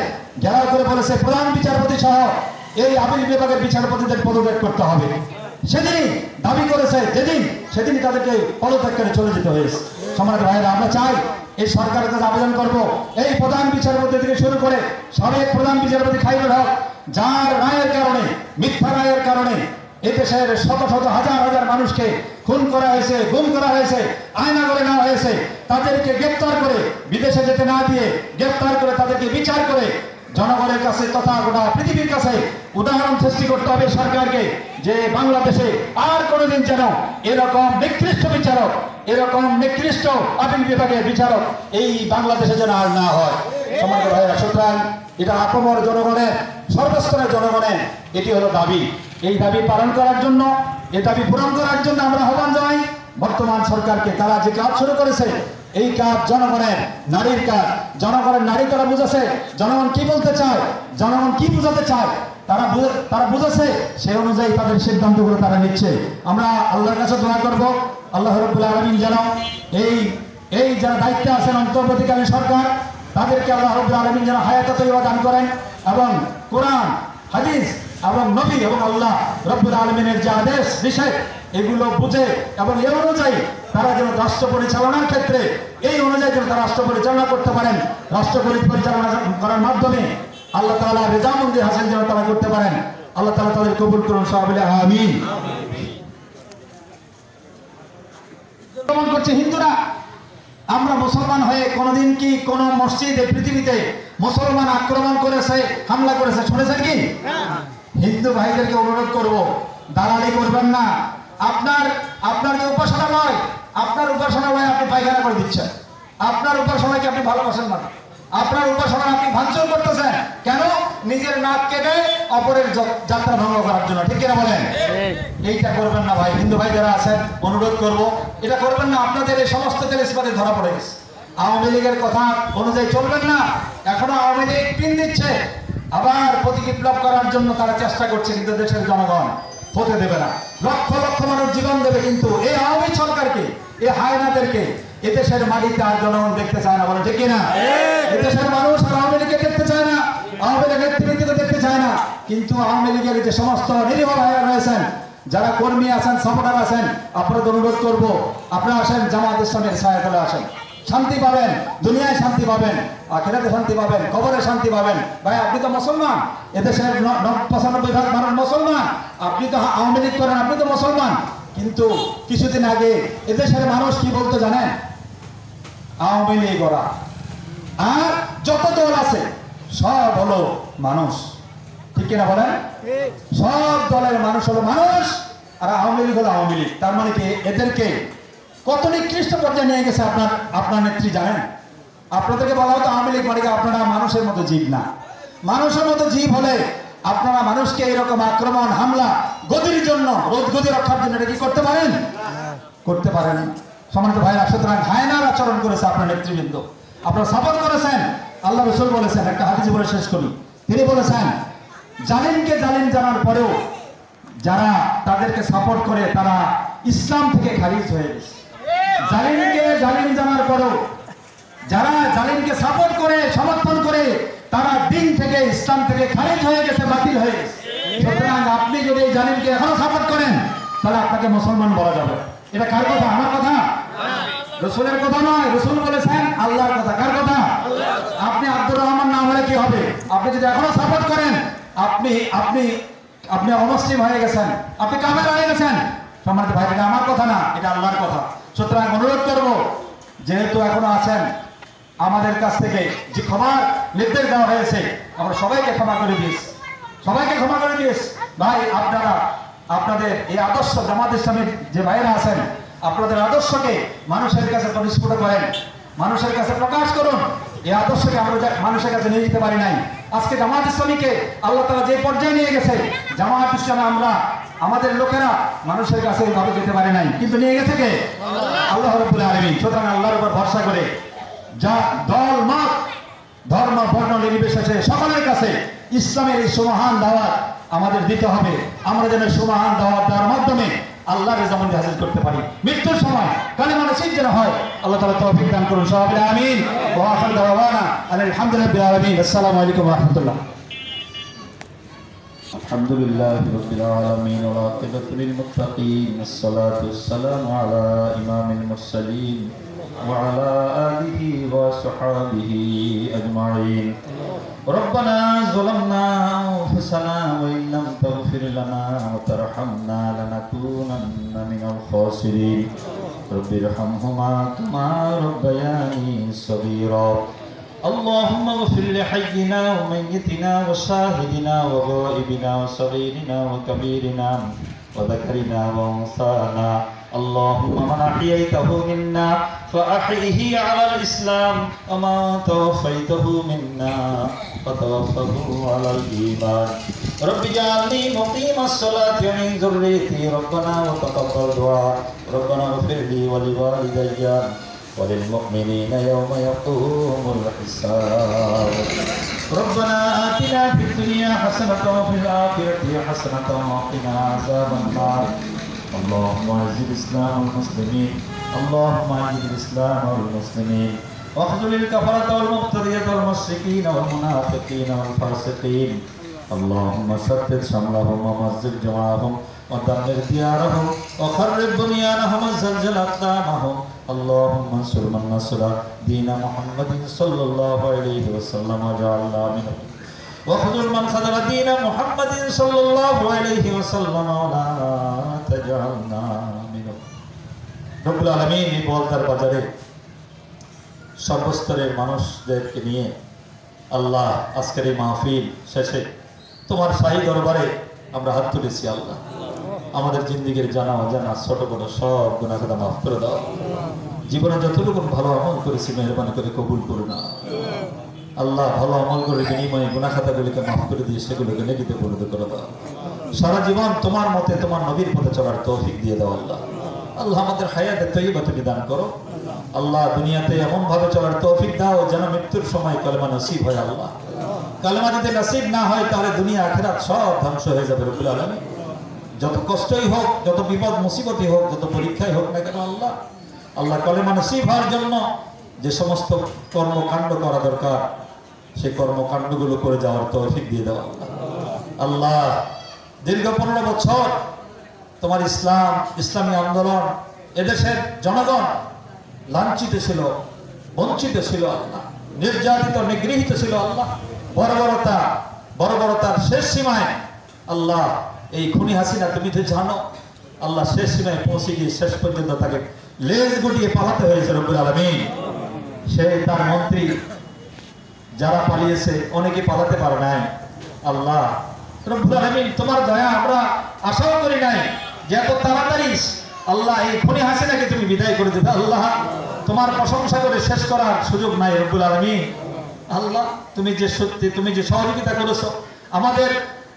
ঘেরাও করে বলেছে প্রধান বিচারপতি সহ এই আপিল বিভাগের বিচারপতিদের পদত্যাগ করতে হবে। সেদিনই দাবি করেছে, সেদিনই তাদেরকে পদত্যাগ করে চলে যেতে হয়েছে। সম্মানিত ভাইয়েরা, আমরা চাই এই সরকারের কাছে আবেদন করব, এই প্রধান বিচারপতি থেকে শুরু করে সাবেক প্রধান বিচারপতি খায়রুল হক, যার রায়ের কারণে, মিথ্যা রায়ের কারণে এদেশের শত শত হাজার হাজার মানুষকে খুন করা হয়েছে, গুম করা হয়েছে, আয়না করে নেওয়া হয়েছে, তাদেরকে গ্রেপ্তার করে বিদেশে যেতে না দিয়ে গ্রেপ্তার করে তাদেরকে বিচার করে জনগণের কাছে তথা গোটা পৃথিবীর কাছে উদাহরণ সৃষ্টি করতে হবে সরকারকে, যে বাংলাদেশে আর কোনোদিন যেন এরকম নিকৃষ্ট বিচারক, এরকম নিকৃষ্ট আপিল বিভাগের বিচারক এই বাংলাদেশে যেন আর না হয়। সম্মানিত ভাইয়েরা, সুতরাং এটা আপমর জনগণের, সর্বস্তরের জনগণের এটি হলো দাবি। এই দাবি পালন করার জন্য, এই দাবি পূরণ করার জন্য আমরা আহ্বান জানাই বর্তমান সরকারকে। তারা যে কাজ শুরু করেছে, এই কাজ জনগণের, নারীর কাজ। জনগণের নারী তারা বুঝেছে জনগণ কি বলতে চায়, জনগণ কি বুঝাতে চায়, তারা বুঝেছে, সেই অনুযায়ী তাদের সিদ্ধান্তগুলো তারা নিচ্ছে। আমরা আল্লাহর কাছে দোয়া করব, আল্লাহ রাব্বুল আলামিন যেন এই যারা দায়িত্বে আছেন অন্তর্বর্তীকালীন সরকার, তাদেরকে আল্লাহ রাব্বুল আলামিন যেন হায়াত তৈয়বা দান করেন, এবং কোরআন, হাদিস এবং নবী এবং আল্লাহ রাব্বুল আলামিনের যে আদেশ নিষেধ এগুলো বুঝে এবং এই অনুযায়ী তারা যেন রাষ্ট্র পরিচালনার ক্ষেত্রে এই অনুযায়ী যেন তারা রাষ্ট্র পরিচালনা করতে পারেন। রাষ্ট্র পরিচালনা করার মাধ্যমে আল্লাহ তাআলা রেজামন্দি হাসিল যেন তারা করতে পারেন। আল্লাহ তাআলা তাদের কবুল করুন, সবাই বলে আমিন। আক্রমণ করছে হিন্দুরা। আমরা মুসলমান হয়ে কোনোদিন কি কোন মসজিদে পৃথিবীতে মুসলমান আক্রমণ করেছে, হামলা করেছে শুনেছেন কি? হিন্দু ভাইদেরকে অনুরোধ করব, দালালি করবেন না। আপনার যে উপাসনালয়, আপনার উপাসনালয় আপনি পায়খানা করে দিচ্ছেন, আপনার উপাসনাকে আপনি ভালোবাসেন না, আপনার উপাসনা আপনি ভাঙচুর করতেছেন। কেন? নিজের নাক কেটে অপরের যাত্রা ভঙ্গ করার জন্য, ঠিক কিনা বলেন? এইটা করবেন না ভাই। হিন্দু ভাই যারা আছেন অনুরোধ করব, এটা করবেন না। আপনাদের এই সমস্ত তেলিস্পাতে ধরা পড়ে গেছে। আওয়ামী লীগের কথা অনুযায়ী চলবেন না। এখনো আওয়ামী লীগ পিন দিচ্ছে, আবার প্রতি বিপ্লব করার জন্য তারা চেষ্টা করছে, কিন্তু দেশের জনগণ হতে দেবে না। লক্ষ লক্ষ মানুষ জীবন দেবে, কিন্তু এই আওয়ামী সরকারকে, এই হায়নাদেরকে এদেশের মাটিতে আর জনগণ দেখতে চায় না, বলে ঠিক কিনা? এদেশের মানুষ আর আওয়ামী লীগকে দেখতে চায় না, আওয়ামী লীগের নেতৃত্বকে দেখতে চায় না। কিন্তু আওয়ামী লীগের যে সমস্ত নিরীহ ভাইরা রয়েছেন, যারা কর্মী আছেন, সাপোর্টার আছেন, আপনাদের অনুরোধ করবো, আপনারা আসেন, জামাত ইসলামের ছায়াতলে আসেন। শান্তি পাবেন, দুনিয়ায় শান্তি পাবেন, আখিরাতে শান্তি পাবেন, কবরে শান্তি পাবেন। ভাই আপনি তো মুসলমান, এদেশের 95% মানুষ মুসলমান। আপনি তো আওয়ামী লীগ করেন, আপনি তো মুসলমান। কিন্তু কিছুদিন আগে এদেশের মানুষ কি বলতো জানেন? আওয়ামী লীগ ওরা, আর যত দল আছে সব হলো মানুষ, ঠিক কিনা বলেন? সব দলের মানুষ হলো মানুষ, আর আওয়ামী লীগ হলো আওয়ামী লীগ। তার মানে কি এদেরকে কত নিকৃষ্ট পর্যায়ে নিয়ে গেছে আপনার নেত্রী জানেন? আপনাদেরকে বলা হতো আওয়ামী লীগ মানে আপনারা মানুষের মতো জীব না। মানুষের মতো জীব হলে আপনারা মানুষকে এরকম আক্রমণ, হামলা, গদির জন্য, গদি রক্ষার জন্য এটা কি করতে পারেন? করতে পারেন। সম্মানিত ভাইরা, সুতরাং হায়নার আচরণ করেছে আপনার নেতৃবৃন্দ, আপনারা সাপোর্ট করেছেন। আল্লাহ রাসূল বলেছেন, একটা হাদিস বলে শেষ করি, তিনি বলেছেন জালিমকে জালিম জানার পরেও যারা তাদেরকে সাপোর্ট করে তারা ইসলাম থেকে খারিজ হয়ে গেছে। জালিমকে জালিম জানার পরেও যারা জালিমকে সাপোর্ট করে, সমর্থন করে, তারা দিন থেকে, ইসলাম থেকে খারিজ হয়ে গেছে, বাতিল হয়ে গেছে। সুতরাং আপনি যদি এই জালিমকে এখনো সাপোর্ট করেন, তাহলে আপনাকে মুসলমান বলা যাবে। এটা কার কথা? আমার কথা, রাসূলের কথা নয়। রাসূল বলেছেন আল্লাহর কথা। কার কথা? আপনি আব্দুর রহমান নাম হলে কি হবে? আপনি যদি এখনো সাপোর্ট করেন, আপনি আপনি আপনি অমুসলিম হয়ে গেছেন, আপনি কাফের হয়ে গেছেন। সম্মানিত ভাই, এটা আমার কথা না, এটা আল্লাহর কথা। সুতরাং অনুরোধ করব, যেহেতু এখনো আছেন, আমাদের কাছ থেকে যে ক্ষমার নির্দেশ দেওয়া হয়েছে, আমরা সবাইকে ক্ষমা করে দিস, সবাইকে ক্ষমা করে দিস। ভাই আপনারা আপনাদের এই আদর্শ, জামাত ইসলামের যে ভাইরা আছেন, আপনাদের আদর্শকে মানুষের কাছে পরিস্ফুট করেন, মানুষের কাছে প্রকাশ করুন। এই আদর্শকে আমরা মানুষের কাছে নিয়ে যেতে পারি নাই। আজকে জামাত ইসলামীকে আল্লাহ তাআলা যে পর্যায়ে নিয়ে গেছে, জামাত ইসলামে আমরা, আমাদের লোকেরা মানুষের কাছে এইভাবে যেতে পারে নাই, কিন্তু নিয়ে গেছে কে? আল্লাহ রাব্বুল আলামিন। সুতরাং আল্লাহর উপর ভরসা করে, যা দল, মত, ধর্ম, বর্ণ নির্বিশেষে সকলের কাছে ইসলামের এই সুমহান দাওয়াত আমাদের দিতে হবে। আমরা যেন সুমহান দাওয়াত দেওয়ার মাধ্যমে আল্লাহর রেজামন্দি হাসিল করতে পারি। মৃত্যুর সময় কালিমা নসিব যেন হয়, আল্লাহ তাআলা তৌফিক দান করুন। সবাই আমিন। ওয়া আখিরু দাওয়ানা আলহামদুলিল্লাহি রাব্বিল আলামিন। আসসালামু আলাইকুম ওয়া রাহমাতুল্লাহ।
আলহামদুলিল্লাহি রাব্বিল আলামিন ওয়া আকিবাতুল মুত্তাকিন। আসসালাতু ওয়াসসালামু আলা ইমামিল মুরসালিন ওয়া আলা আলিহি ওয়া সাহবিহি আজমাইন। ربنا ظلمنا أنفسنا وإن لم تغفر لنا وترحمنا لنكونن من الخاسرين. رب ارحمهما كما ربياني صغيرا. اللهم اغفر لحينا وميتنا وشاهدنا وغائبنا وصغيرنا وكبيرنا وذكرنا وأنثانا. اللهم من أحييته منا فأحيه على الإسلام وما توفيته منا فتوفه على الإيمان. رب اجعلني مقيم الصلاة ومن ذريتي ربنا وتقبل دعاء. ربنا اغفر لي ولوالدي وللمؤمنين يوم يقوم الحساب. ربنا آتنا في الدنيا حسنة وفي الآخرة حسنة وقنا عذاب النار. اللهم اعز الإسلام والمسلمين. اللهم اعز الإسلام والمسلمين واخذل الكفرة والمبتدئة والمشركين والمنافقين والفاسقين. اللهم شتت شملهم ومزق جمعهم ودمر ديارهم وخرب بنيانهم وزلزل أقدامهم. اللهم انصر من نصر دين محمد صلى الله عليه وسلم وجعلنا منهم. وخذل من خذل دين محمد صلى الله عليه وسلم ولا تجعلنا منهم. رب العالمين এই বলতার বাজারে সর্বস্তরের মানুষদেরকে নিয়ে আল্লাহ আজকের এই মাহফিল শেষে তোমার শাহী দরবারে আমরা হাত তুলেছি। আল্লাহ আমাদের জিন্দেগীর জানা অজানা ছোট বড় সব গুনাহ খাতা মাফ করে দাও। জীবনে যতটুকু ভালো আমল করেছি মেহেরবানি করে কবুল করো না। আল্লাহ ভালো আমল করে বিনিময়ে গুনাহ খাতাগুলিকে মাফ করে দিয়ে সেগুলোকে নেকিতে পরিণত করে দাও। সারা জীবন তোমার মতে তোমার নবীর পথে চলার তৌফিক দিয়ে দাও আল্লাহ। আল্লাহ আমাদের হায়াতে তৈয়বা তুমি দান করো আল্লাহ। দুনিয়াতে এমন ভাবে চলার তৌফিক দাও যেন মৃত্যুর সময় কালেমা নসিব হয় আল্লাহ। কালেমা যদি নসিব না হয় তাহলে দুনিয়া আখিরাত সব ধ্বংস হয়ে যাবে রব্বুল আলামিন। যত কষ্টই হোক, যত বিপদ মুসিবতই হোক, যত পরীক্ষাই হোক না কেন আল্লাহ, আল্লাহ কালেমা নসিব হওয়ার জন্য যে সমস্ত কর্মকাণ্ড করা দরকার সেই কর্মকাণ্ডগুলো করে যাওয়ার তৌফিক দিয়ে দেওয়া আল্লাহ। দীর্ঘ 15 বছর তোমার ইসলামী আন্দোলন এদেশের জনগণ লাঞ্ছিত ছিল, বঞ্চিত ছিল আল্লাহ, নির্যাতিত নিগৃহীত ছিল আল্লাহ। বর্বরতার শেষ সীমায় আল্লাহ এই খুনি হাসিনা তুমি তো জানো আল্লাহ, শেষ সীমায় পৌঁছে গিয়ে শেষ পর্যন্ত তাকে লেজ গুটিয়ে পালাতে হয়েছে রব্বুল আলামিন। সে তার মন্ত্রী যারা পালিয়েছে অনেকে পালাতে পারে নাই আল্লাহ রব্বুল আলামিন। তোমার দয়া আমরা আশাও করি নাই যে এত তাড়াতাড়ি আল্লাহ এই খুনি হাসিনাকে তুমি বিদায় করে দেবে আল্লাহ। তোমার প্রশংসা করে শেষ করার সুযোগ নাই রব্বুল আলামিন। আল্লাহ তুমি যে সত্যি, তুমি যে সহযোগিতা করেছো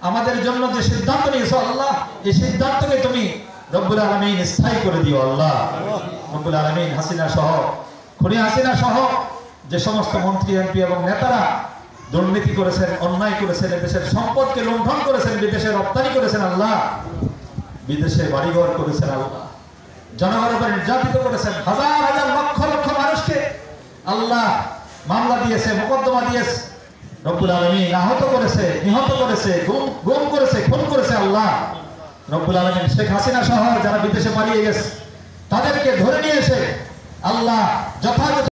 আমাদের জন্য যে সিদ্ধান্ত নিয়েছো আল্লাহ, এই সিদ্ধান্তকে তুমি রব্বুল আলামিন স্থায়ী করে দিও আল্লাহ রব্বুল আলামিন। খুনি হাসিনা সহ যে সমস্ত মন্ত্রী এমপি এবং নেতারা দুর্নীতি করেছেন, অন্যায় করেছেন, দেশের সম্পদকে লুণ্ঠন করেছেন, বিদেশে রপ্তানি করেছেন আল্লাহ, বিদেশে বাড়িঘর করেছেন আল্লাহ, জনগণের উপর নির্যাতিত করেছেন, হাজার হাজার লক্ষ লক্ষ মানুষকে আল্লাহ মামলা দিয়েছে, মোকদ্দমা দিয়েছে রব্বুল আলামিন, আহত করেছে, নিহত করেছে, গুম করেছে, খুন করেছে আল্লাহ রব্বুল আলামিন। শেখ হাসিনা সহ যারা বিদেশে পালিয়ে গেছে তাদেরকে ধরে নিয়ে এসে আল্লাহ যথাযথ